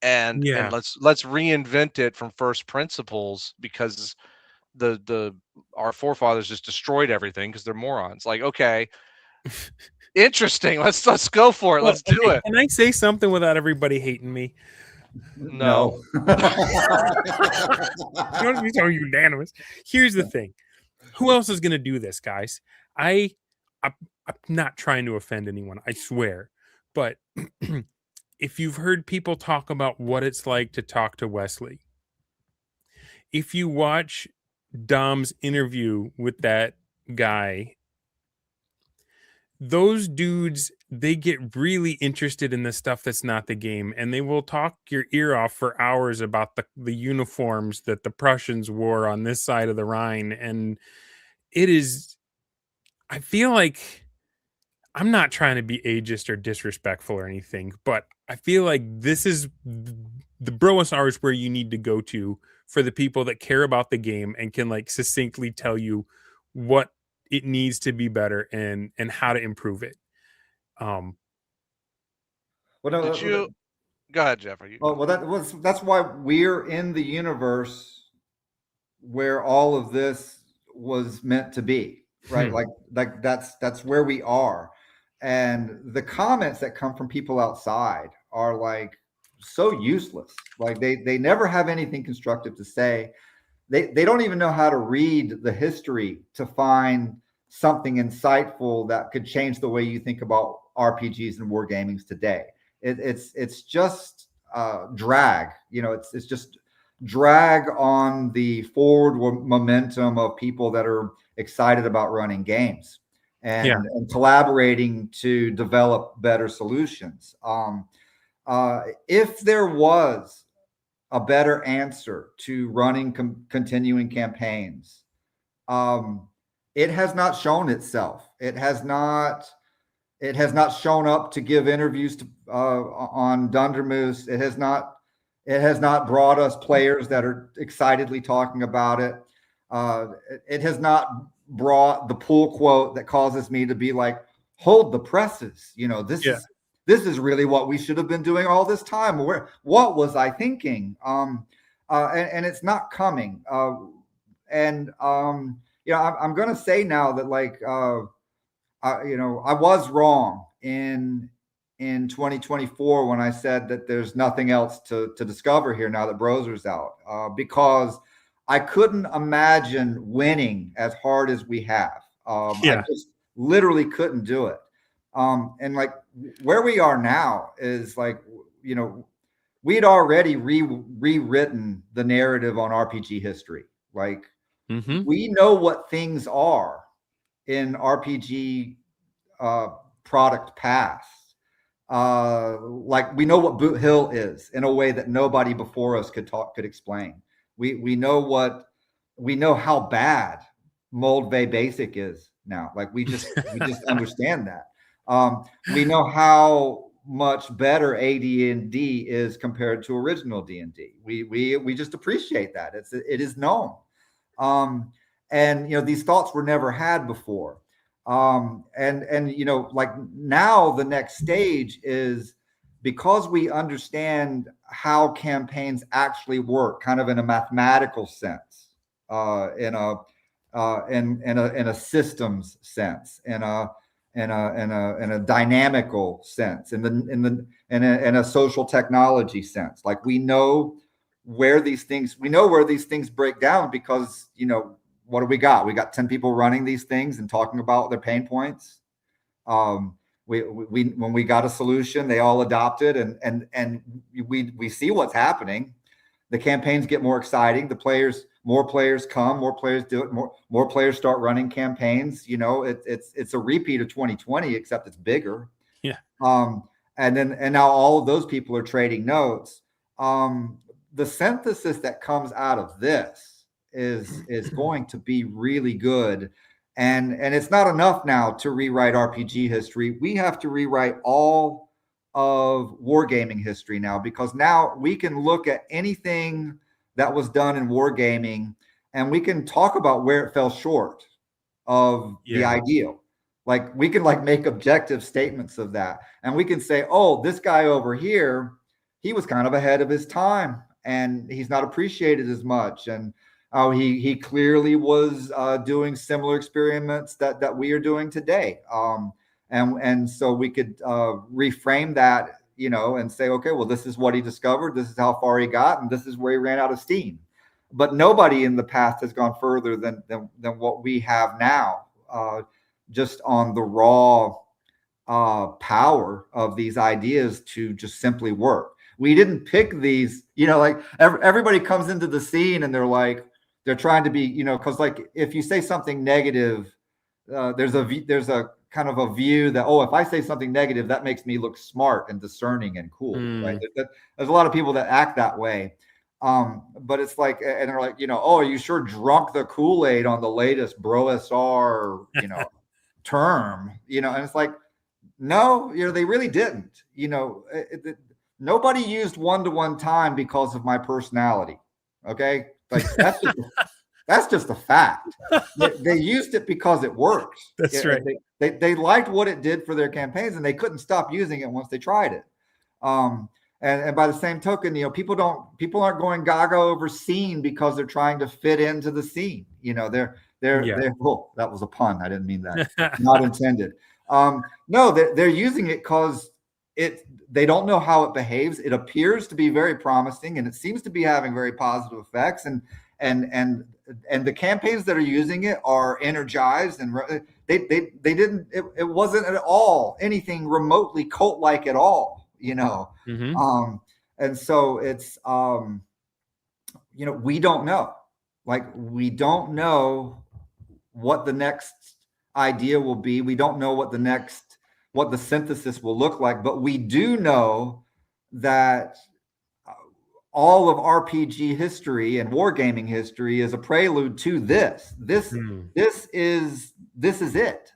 And let's reinvent it from first principles, because our forefathers just destroyed everything because they're morons. Like, okay, interesting. Let's go for it. Let's do it. Can I say something without everybody hating me? No. You're so unanimous. Here's the thing. Who else is going to do this, guys? I'm not trying to offend anyone, I swear. But if you've heard people talk about what it's like to talk to Wesley, if you watch Dom's interview with that guy, those dudes, they get really interested in the stuff that's not the game, and they will talk your ear off for hours about the uniforms that the Prussians wore on this side of the Rhine. And it is, I feel like, I'm not trying to be ageist or disrespectful or anything, but I feel like this is the BROSR is where you need to go to for the people that care about the game and can, like, succinctly tell you what it needs to be better and how to improve it. Well, no, Go ahead, Jeff? that's why we're in the universe where all of this was meant to be, right? Like that's where we are. And the comments that come from people outside are like so useless. Like they never have anything constructive to say. They don't even know how to read the history to find something insightful that could change the way you think about RPGs and wargamings today. It's just drag. You know, it's just drag on the forward momentum of people that are excited about running games and collaborating to develop better solutions. If there was a better answer to running continuing campaigns, it has not shown itself. It has not shown up to give interviews to, on Dundermoose. It has not brought us players that are excitedly talking about it. It has not brought the pull quote that causes me to be like, hold the presses. You know, this is really what we should have been doing all this time. What was I thinking? And it's not coming. You know, I'm going to say now that like, you know, I was wrong in 2024 when I said that there's nothing else to discover here now that BROSR's out, because I couldn't imagine winning as hard as we have. I just literally couldn't do it. And like where we are now is like, you know, we'd already rewritten the narrative on RPG history. Like we know what things are in RPG product past. Like we know what Boot Hill is in a way that nobody before us could explain. We know how bad Mold Bay Basic is now. Like we just understand that. We know how much better AD&D is compared to original D&D. We just appreciate that. It is known. And you know, these thoughts were never had before. And you know, like now the next stage is, because we understand how campaigns actually work, kind of in a mathematical sense, in a systems sense, in a dynamical sense, in a social technology sense. Like we know where these things break down, because, you know, what do we got? We got 10 people running these things and talking about their pain points. When we got a solution, they all adopted, and we see what's happening. The campaigns get more exciting. More players come, more players do it, more players start running campaigns. You know, it's a repeat of 2020, except it's bigger. Yeah. And now all of those people are trading notes. The synthesis that comes out of this is going to be really good. And it's not enough now to rewrite RPG history. We have to rewrite all of wargaming history now, because now we can look at anything that was done in wargaming and we can talk about where it fell short of the ideal. Like we can like make objective statements of that. And we can say, oh, this guy over here, he was kind of ahead of his time and he's not appreciated as much. And he clearly was doing similar experiments that we are doing today. And so we could reframe that, you know, and say, okay, well, this is what he discovered. This is how far he got. And this is where he ran out of steam. But nobody in the past has gone further than what we have now, just on the raw power of these ideas to just simply work. We didn't pick these, you know, like everybody comes into the scene and they're trying to be, you know, because like if you say something negative, there's a kind of a view that, oh, if I say something negative, that makes me look smart and discerning and cool, right? There's a lot of people that act that way. But it's like, and they're like, you know, oh, are you sure drunk the Kool-Aid on the latest BROSR, you know, term, you know? And it's like, no, you know, they really didn't, you know, nobody used one-to-one time because of my personality. Okay. Like that's just a fact. They used it because it worked. That's right. They liked what it did for their campaigns and they couldn't stop using it once they tried it. And by the same token, people aren't going gaga over scene because they're trying to fit into the scene. They're oh, that was a pun. I didn't mean that. Not intended. No, they're using it because they don't know how it behaves. It appears to be very promising, and it seems to be having very positive effects. And the campaigns that are using it are energized, and they didn't. It wasn't at all anything remotely cult-like at all. Mm-hmm. And so it's we don't know. We don't know what the next idea will be. We don't know what the synthesis will look like, but we do know that all of RPG history and wargaming history is a prelude to this. This is it.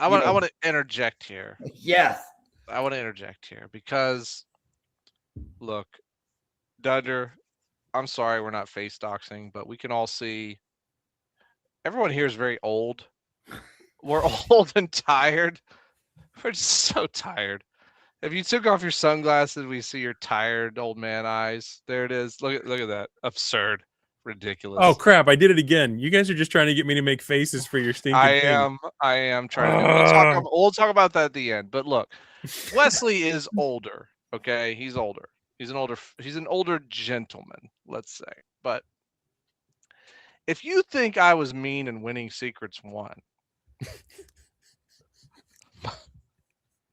I want to interject here. Yes. I want to interject here because, look, Dunder, I'm sorry we're not face doxing, but we can all see everyone here is very old. We're old and tired. We're just so tired. If you took off your sunglasses, we see your tired old man eyes. There it is. Look at that. Absurd. Ridiculous. Oh crap, I did it again. You guys are just trying to get me to make faces for your stinking thing. I am trying to we'll talk about that at the end. But look, Wesley is older, okay? He's older. He's an older gentleman, let's say. But if you think I was mean in Winning Secrets 1,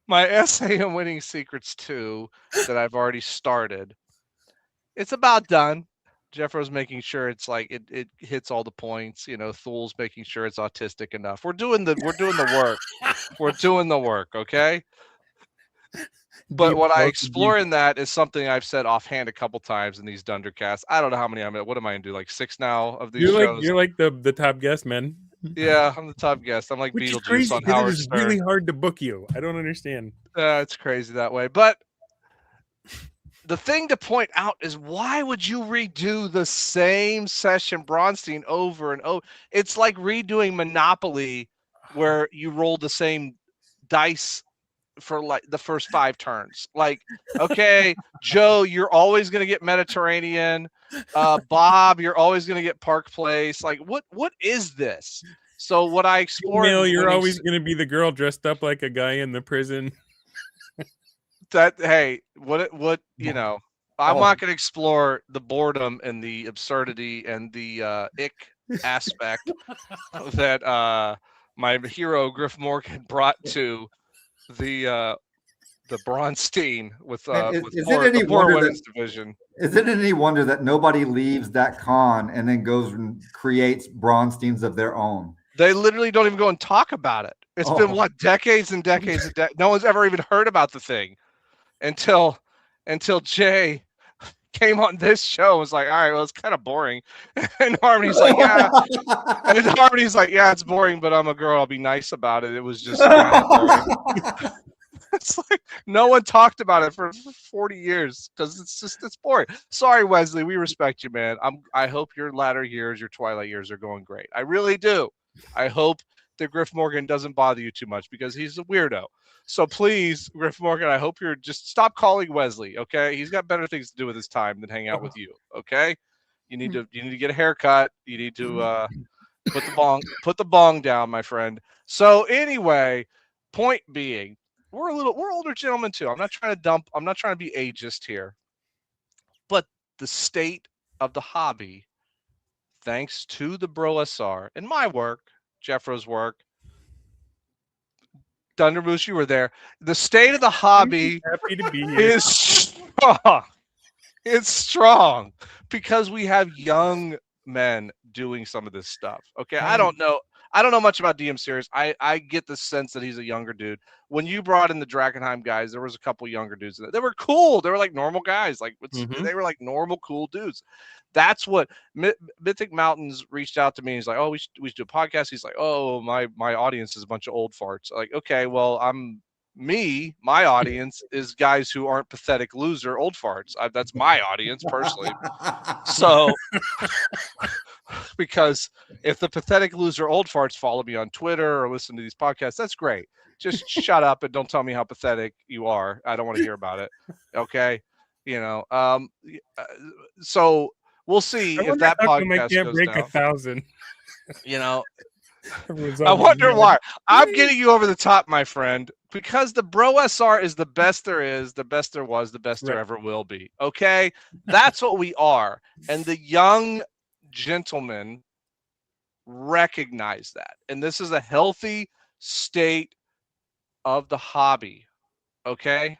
my essay on Winning Secrets 2 that I've already started, it's about done. Jeffro's making sure it's like it hits all the points. Thul's making sure it's autistic enough. We're doing the work. We're doing the work, okay? But what I explore in that is something I've said offhand a couple times in these Dundercasts. I don't know how many I'm at. What am I gonna do? Like 6 now of these shows? You're like the top guest, man. Yeah, I'm the top guest. I'm like Which Beetlejuice is crazy, on Howard Stern. Stern. It's really hard to book you. I don't understand. It's crazy that way. But the thing to point out is, why would you redo the same session Bronstein over and over? It's like redoing Monopoly, where you roll the same dice for like the first 5 turns. Like, okay, Joe, you're always going to get Mediterranean. Bob, you're always going to get Park Place. Like, what is this? So what I explore, you're always going to be the girl dressed up like a guy in the prison. I'm not going to explore the boredom and the absurdity and the ick aspect that my hero Griff Morgan brought to the Bronstein with the poor women's division. Is it any wonder that nobody leaves that con and then goes and creates Bronsteins of their own? They literally don't even go and talk about it. It's been decades and decades and no one's ever even heard about the thing until Jay came on this show and was like, all right, well, it's kind of boring. And Harmony's like, yeah. And Harmony's like, yeah, it's boring, but I'm a girl. I'll be nice about it. It was just kind of boring. It's like no one talked about it for 40 years because it's boring. Sorry, Wesley. We respect you, man. I hope your latter years, your twilight years are going great. I really do. I hope that Griff Morgan doesn't bother you too much because he's a weirdo. So please, Griff Morgan, I hope you're just stop calling Wesley, okay? He's got better things to do with his time than hang out with you, okay? You need to get a haircut. You need to put the bong down, my friend. So anyway, point being, we're older gentlemen too. I'm not trying to be ageist here. But the state of the hobby, thanks to the BROSR and my work, Jeffro's work, Thunder Moose, you were there. The state of the hobby is strong. It's strong because we have young men doing some of this stuff. Okay, I don't know much about DM Series. I get the sense that he's a younger dude. When you brought in the Drakenheim guys, there was a couple younger dudes in there. They were cool. They were like normal guys. Like they were like normal, cool dudes. That's what Mythic Mountains reached out to me. He's like, oh, we should do a podcast. He's like, oh, my audience is a bunch of old farts. Like, okay, well, my audience is guys who aren't pathetic loser old farts. That's my audience personally. So because if the pathetic loser old farts follow me on Twitter or listen to these podcasts, that's great. Just shut up and don't tell me how pathetic you are. I don't want to hear about it. Okay. So we'll see if that podcast can't goes break down. 1,000. I wonder why. I'm getting you over the top, my friend, because the BROSR is the best there is, the best there was, the best there ever will be. Okay? That's what we are. And the young gentlemen recognize that. And this is a healthy state of the hobby. Okay?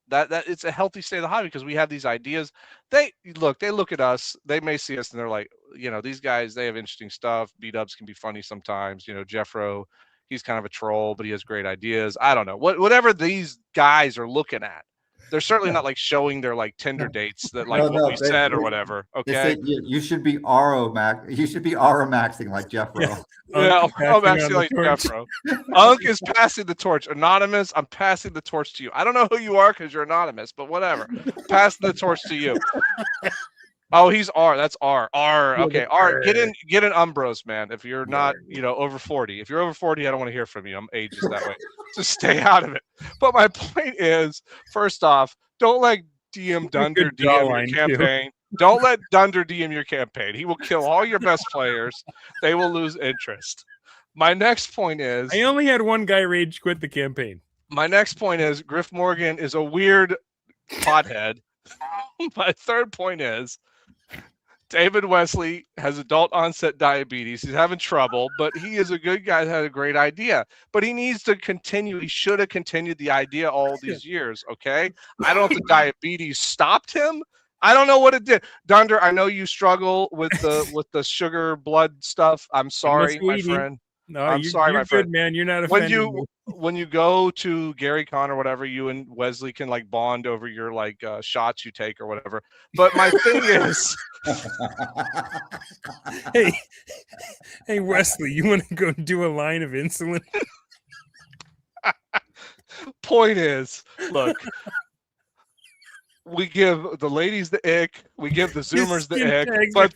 That it's a healthy state of the hobby because we have these ideas. They look at us, they may see us and they're like, these guys, they have interesting stuff. BDubs can be funny sometimes. Jeffro, he's kind of a troll, but he has great ideas. I don't know. Whatever these guys are looking at, they're certainly not like showing their like Tinder dates that like we said or whatever. Okay. They say you should be Max. You should be maxing like Jeffro. Yeah, I'm actually like Jeffro. Unk is passing the torch. Anonymous, I'm passing the torch to you. I don't know who you are because you're anonymous, but whatever. Passing the torch to you. Oh, he's R. That's R. R. Okay, R. Get in Umbros, man. If you're not, over 40. If you're over 40, I don't want to hear from you. I'm ageist that way. Just stay out of it. But my point is, first off, don't let DM Dunder DM your campaign. Don't let Dunder DM your campaign. He will kill all your best players. They will lose interest. My next point is, I only had one guy rage quit the campaign. My next point is Griff Morgan is a weird pothead. My third point is David Wesley has adult onset diabetes. He's having trouble, but he is a good guy that had a great idea. But he needs to continue. He should have continued the idea all these years, okay? I don't know if the diabetes stopped him. I don't know what it did. Dunder, I know you struggle with the sugar blood stuff. I'm sorry, my friend. No, I'm sorry, my friend. Man, you're not offending when you go to Gary Con or whatever, you and Wesley can like bond over your like shots you take or whatever. But my thing is, hey Wesley, you want to go do a line of insulin? Point is, look, we give the ladies the ick, we give the Zoomers the ick, but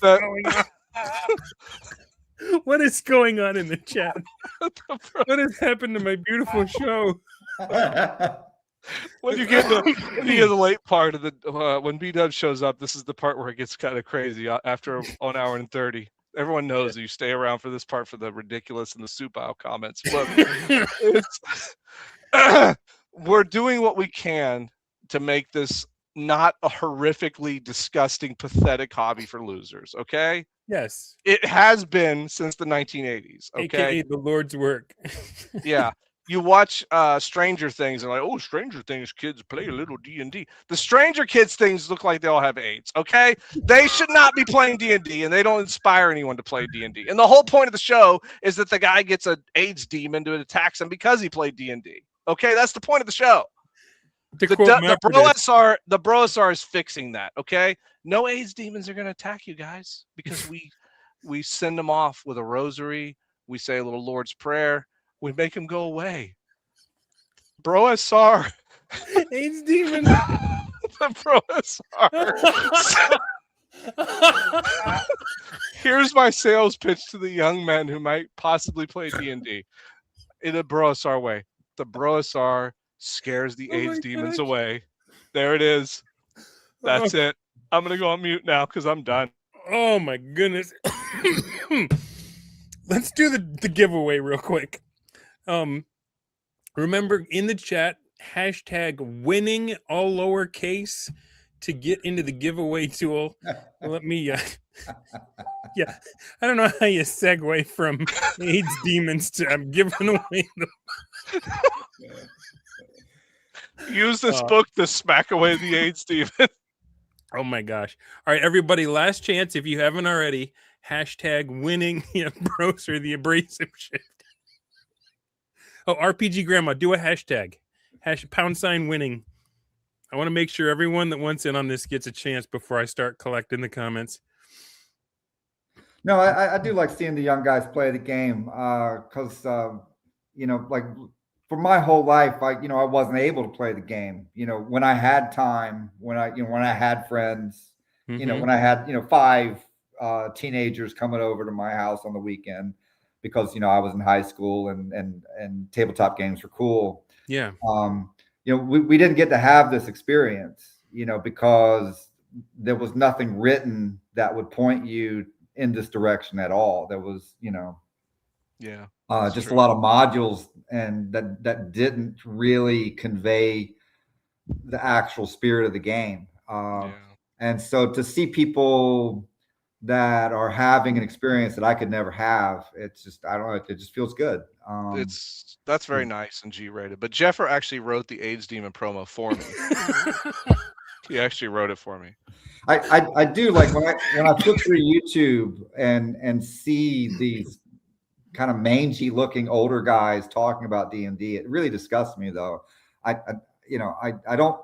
what is going on in the chat? What has happened to my beautiful show? When you get the late part of the when B-Dub shows up, this is the part where it gets kind of crazy. After 1 hour and 30, everyone knows you stay around for this part for the ridiculous and the soup aisle comments. But we're doing what we can to make this not a horrifically disgusting, pathetic hobby for losers. Okay. Yes. It has been since the 1980s. Okay. AKA the Lord's work. Yeah. You watch Stranger Things and like, oh, Stranger Things kids play a little D&D. The Stranger Kids things look like they all have AIDS. Okay. They should not be playing D&D and they don't inspire anyone to play D&D. And the whole point of the show is that the guy gets an AIDS demon to attack him because he played D&D. Okay. That's the point of the show. The BROSR is fixing that. Okay, no AIDS demons are going to attack you guys because we send them off with a rosary. We say a little Lord's Prayer. We make them go away. BROSR, AIDS demon. The BROSR. Here's my sales pitch to the young men who might possibly play D&D in a BROSR way. The BROSR scares the AIDS demons away. There it is. That's it. I'm going to go on mute now because I'm done. Oh, my goodness. Let's do the giveaway real quick. Remember, in the chat, hashtag winning all lowercase to get into the giveaway tool. Let me... yeah, I don't know how you segue from AIDS demons to I'm giving away the... Use this book to smack away the AIDS demon. Oh my gosh. All right, everybody, last chance. If you haven't already, hashtag winning BROSR the abrasive shift. Oh, RPG Grandma, do a hashtag. # winning. I want to make sure everyone that wants in on this gets a chance before I start collecting the comments. No, I do like seeing the young guys play the game because, like, for my whole life, I wasn't able to play the game. When I had time, when I had friends, when I had 5 teenagers coming over to my house on the weekend because, you know, I was in high school and tabletop games were cool. Yeah. You know, we didn't get to have this experience, you know, because there was nothing written that would point you in this direction at all. There was, you know, Yeah. just true. a lot of modules and that didn't really convey the actual spirit of the game. Yeah. And so to see people that are having an experience that I could never have, it's just, I don't know, it just feels good. That's very nice and G-rated. But Jeffro actually wrote the AIDS Demon promo for me. He actually wrote it for me. I do like when I flip through YouTube and see these kind of mangy looking older guys talking about D&D. It really disgusts me though. I I don't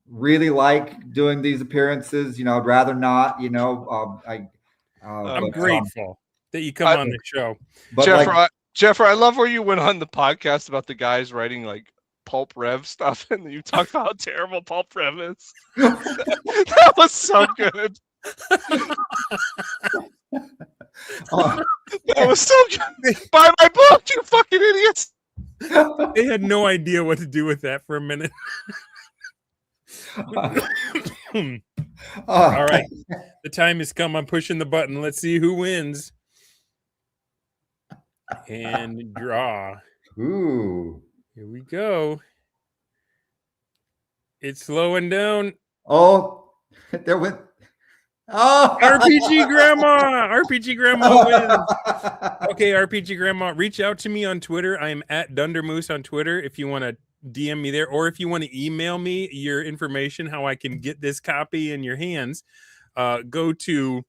really like doing these appearances. You know, I'd rather not. You know, I'm grateful that you come on the show. But Jeffro, I love where you went on the podcast about the guys writing like Pulp Rev stuff, and you talk about how terrible Pulp Rev is. That was so good. That was so good. Buy my book, you fucking idiots. They had no idea what to do with that for a minute. All right. The time has come. I'm pushing the button. Let's see who wins. And draw. Ooh. Here we go. It's slowing down. Oh, there went. Oh, RPG Grandma. RPG Grandma wins. Okay, RPG Grandma, reach out to me on Twitter. I am at Dundermoose on Twitter if you want to DM me there, or if you want to email me your information, how I can get this copy in your hands. Go to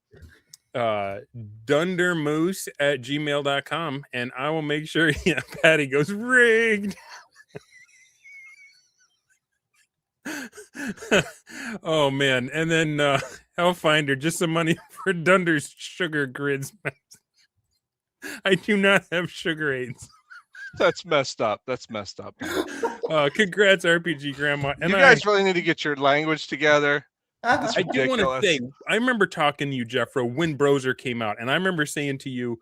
dundermoose@gmail.com and I will make sure. Yeah, Patty goes rigged. Oh man, and then Hellfinder, just some money for Dunder's sugar grids. I do not have sugar aids. That's messed up. That's messed up. Congrats, RPG Grandma. And you guys really need to get your language together. I do want to say, I remember talking to you, Jeffro, when BROSR came out, and I remember saying to you,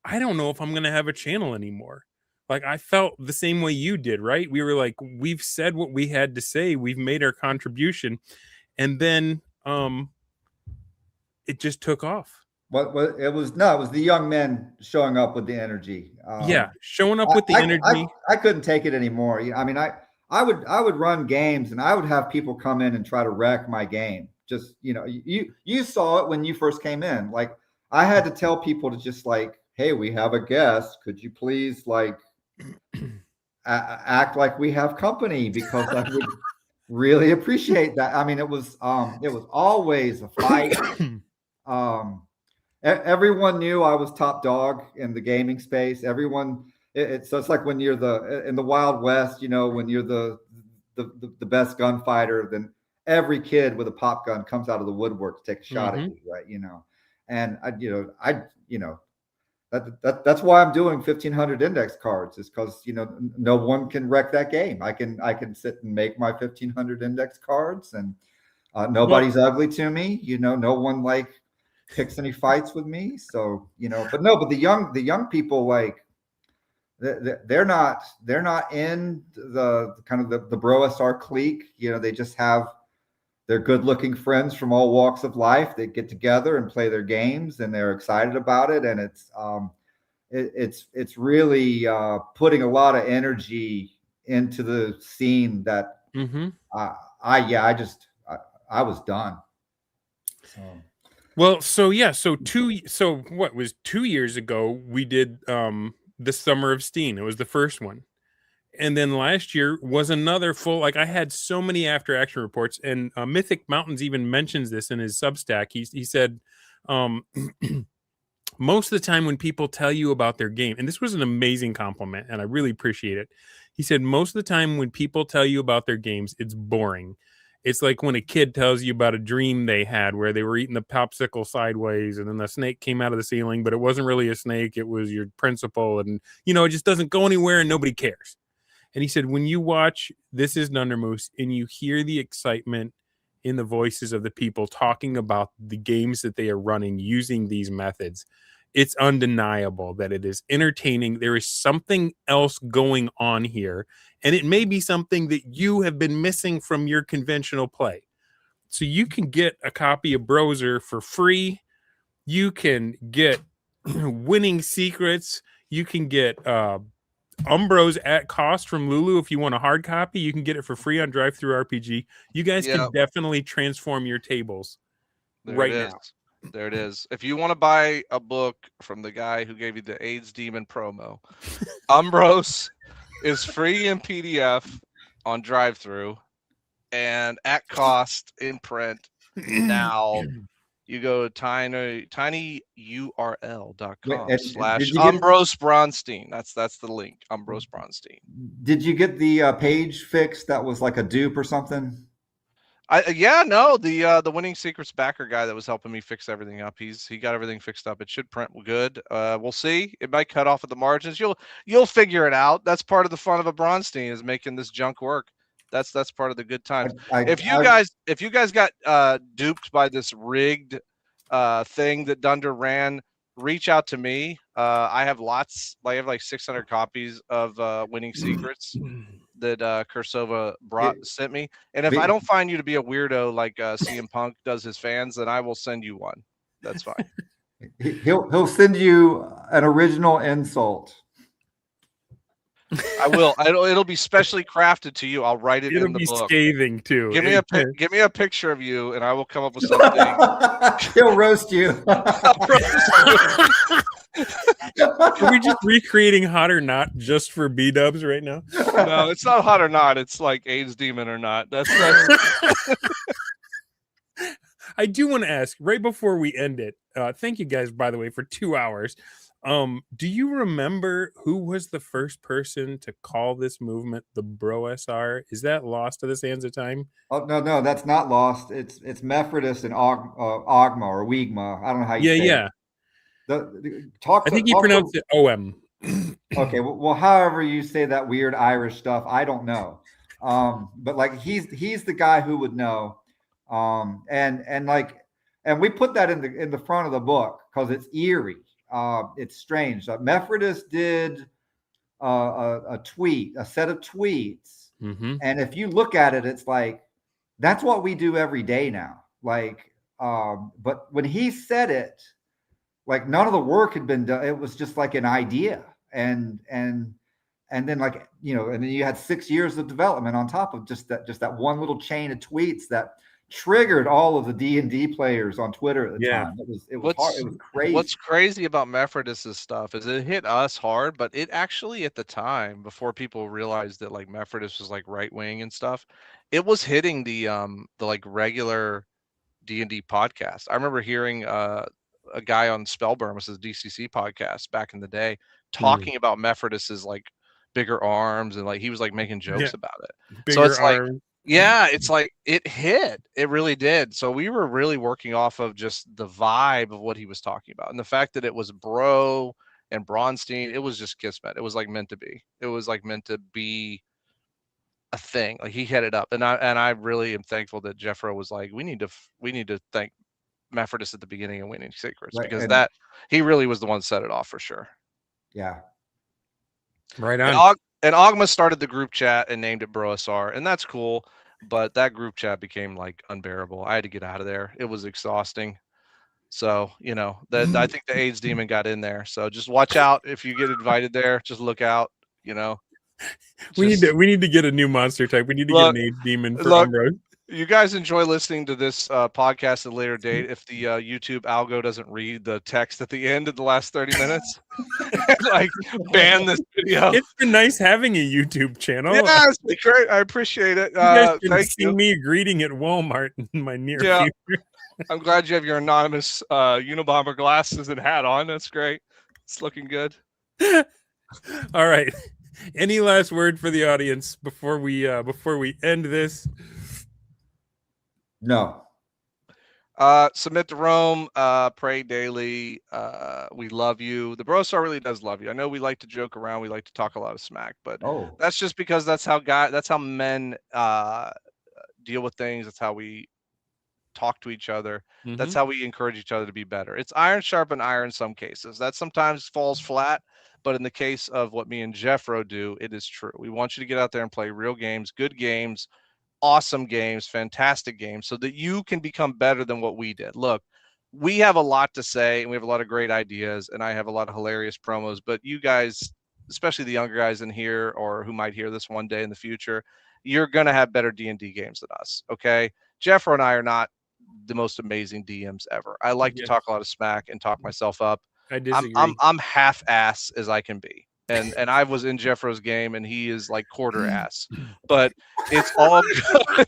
I don't know if I'm going to have a channel anymore. Like, I felt the same way you did, right? We were like, we've said what we had to say. We've made our contribution. And then it just took off. What it was the young men showing up with the energy. Yeah, showing up with the energy. I couldn't take it anymore. I mean, I would run games and I would have people come in and try to wreck my game. Just, you know, you saw it when you first came in. Like, I had to tell people to just like, hey, we have a guest. Could you please like act like we have company, because I would really appreciate that. I mean, it was always a fight. Everyone knew I was top dog in the gaming space. Everyone, so it's like when you're in the Wild West, you know, when you're the best gunfighter, then every kid with a pop gun comes out of the woodwork to take a shot at you, right? You know, and that's why I'm doing 1,500 index cards, is because, you know, no one can wreck that game. I can sit and make my 1,500 index cards, and nobody's ugly to me. You know, no one like picks any fights with me. So, you know, but the young people, like, they're not in the kind of the BROSR clique. You know, they just have their good looking friends from all walks of life. They get together and play their games, and they're excited about it. And it's really putting a lot of energy into the scene that I was done. Well, so yeah, so what was 2 years ago we did the Summer of Steen. It was the first one. And then last year was another full, like, I had so many after action reports, and Mythic Mountains even mentions this in his Substack. He said most of the time when people tell you about their game, and this was an amazing compliment and I really appreciate it. He said most of the time when people tell you about their games, it's boring. It's like when a kid tells you about a dream they had where they were eating the popsicle sideways and then the snake came out of the ceiling, but it wasn't really a snake. It was your principal. And, you know, it just doesn't go anywhere and nobody cares. And he said, when you watch This Is Dundermoose and you hear the excitement in the voices of the people talking about the games that they are running using these methods, it's undeniable that it is entertaining. There is something else going on here, and it may be something that you have been missing from your conventional play. So you can get a copy of BROSR for free. You can get Winning Secrets. You can get Umbros at cost from Lulu. If you want a hard copy, you can get it for free on Drive-Thru RPG. You guys can definitely transform your tables right now. There it is. If you want to buy a book from the guy who gave you the AIDS Demon promo, Umbros is free in PDF on Drive-Thru and at cost in print now. You go to tinyurl.com/Umbros Bronstein. That's the link. Umbros Bronstein. Did you get the page fixed that was like a dupe or something? The Winning Secrets backer guy that was helping me fix everything up. He got everything fixed up. It should print good. We'll see. It might cut off at the margins. You'll figure it out. That's part of the fun of a Bronstein, is making this junk work. That's part of the good times. If you guys got duped by this rigged thing that Dunder ran, reach out to me. I have lots. I have like 600 copies of Winning Secrets that Kursova sent me. And if I don't find you to be a weirdo like CM Punk does his fans, then I will send you one. That's fine. He'll send you an original insult. I will. It'll be specially crafted to you. I'll write it in the book. It'll be scathing too. Give me a picture of you, and I will come up with something. He'll roast you. Are we just recreating Hot or Not just for B-dubs right now? No, it's not Hot or Not. It's like AIDS Demon or Not. That's I do want to ask right before we end it. Thank you guys, by the way, for 2 hours. Do you remember who was the first person to call this movement the BROSR? Is that lost to the sands of time? Oh no, that's not lost. It's Mefredus and Ogma or Weegma. I don't know how you say it. I think you pronounce it OM. Okay, well, however you say that weird Irish stuff, I don't know. But like he's the guy who would know. And we put that in the front of the book because it's eerie. It's strange. Mefredus did a set of tweets, and if you look at it, it's like that's what we do every day now. Like, but when he said it, like none of the work had been done. It was just like an idea, and then and then you had 6 years of development on top of just that one little chain of tweets that triggered all of the D&D players on Twitter at the time. It was hard. It was crazy. What's crazy about Mefredus's stuff is it hit us hard, but it actually at the time, before people realized that like Mefredus was like right wing and stuff, it was hitting the like regular D&D podcast. I remember hearing a guy on Spellburn, which is a DCC podcast back in the day, talking about Mefredus's like bigger arms, and like he was like making jokes about it. Bigger so it's arms. like yeah, it's like it hit. It really did. So we were really working off of just the vibe of what he was talking about. And the fact that it was Bro and Bronstein, it was just kismet. It was like meant to be. It was like meant to be a thing. Like he hit it up. And I really am thankful that Jeffro was like, we need to thank Mefredus at the beginning of Winning Secrets, because that he really was the one that set it off for sure. Yeah. Right on. And Ogma started the group chat and named it BROSR, and that's cool. But that group chat became like unbearable. I had to get out of there. It was exhausting. So, I think the AIDS demon got in there. So just watch out if you get invited there. Just look out, We need to get a new monster type. We need to get an AIDS demon for Umbro. You guys enjoy listening to this podcast at a later date if the YouTube algo doesn't read the text at the end of the last 30 minutes. Like, ban this video. It's been nice having a YouTube channel. Yeah, it's been great. I appreciate it. You guys can see me greeting at Walmart in my near future. I'm glad you have your anonymous Unabomber glasses and hat on. That's great. It's looking good. All right. Any last word for the audience before we end this? No. Submit to Rome, pray daily. We love you. The BROSR really does love you. I know we like to joke around, we like to talk a lot of smack, but that's just because that's how men deal with things. That's how we talk to each other. That's Mm-hmm. how we encourage each other to be better. It's iron sharpen iron in some cases. That sometimes falls flat, but in the case of what me and Jeffro do, it is true. We want you to get out there and play real games, good games, awesome games, fantastic games, so that you can become better than what we did. Look, we have a lot to say and we have a lot of great ideas, and I have a lot of hilarious promos, but you guys, especially the younger guys in here or who might hear this one day in the future, you're going to have better D&D games than us. Okay. Jeffro and I are not the most amazing DMs ever. I like to Yes. talk a lot of smack and talk myself up. I disagree. I'm half ass as I can be. And I was in Jeffro's game and he is like quarter ass. But it's all good.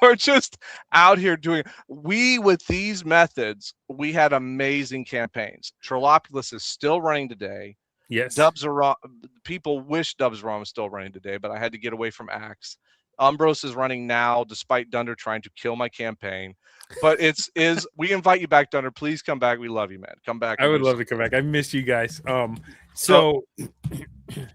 We're just out here doing with these methods, we had amazing campaigns. Trolloculus is still running today. Yes. People wish Dubs Rom was still running today, but I had to get away from Axe. Umbros is running now, despite Dunder trying to kill my campaign. But we invite you back, Dunder. Please come back. We love you, man. Come back. I would love to come back. I missed you guys. So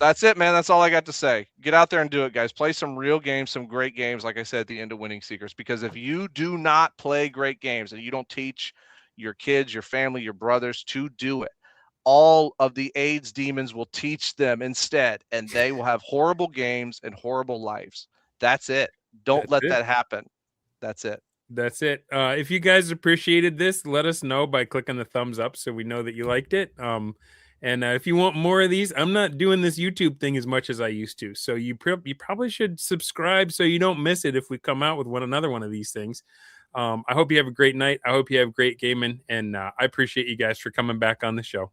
that's it, man. That's all I got to say. Get out there and do it, guys. Play some real games, some great games, like I said at the end of Winning Secrets. Because if you do not play great games and you don't teach your kids, your family, your brothers to do it, all of the AIDS demons will teach them instead, and they will have horrible games and horrible lives. That's it. Don't let that happen. That's it. That's it. If you guys appreciated this, let us know by clicking the thumbs up so we know that you liked it. And if you want more of these, I'm not doing this YouTube thing as much as I used to. So you probably should subscribe so you don't miss it if we come out with another one of these things. I hope you have a great night. I hope you have great gaming. And I appreciate you guys for coming back on the show.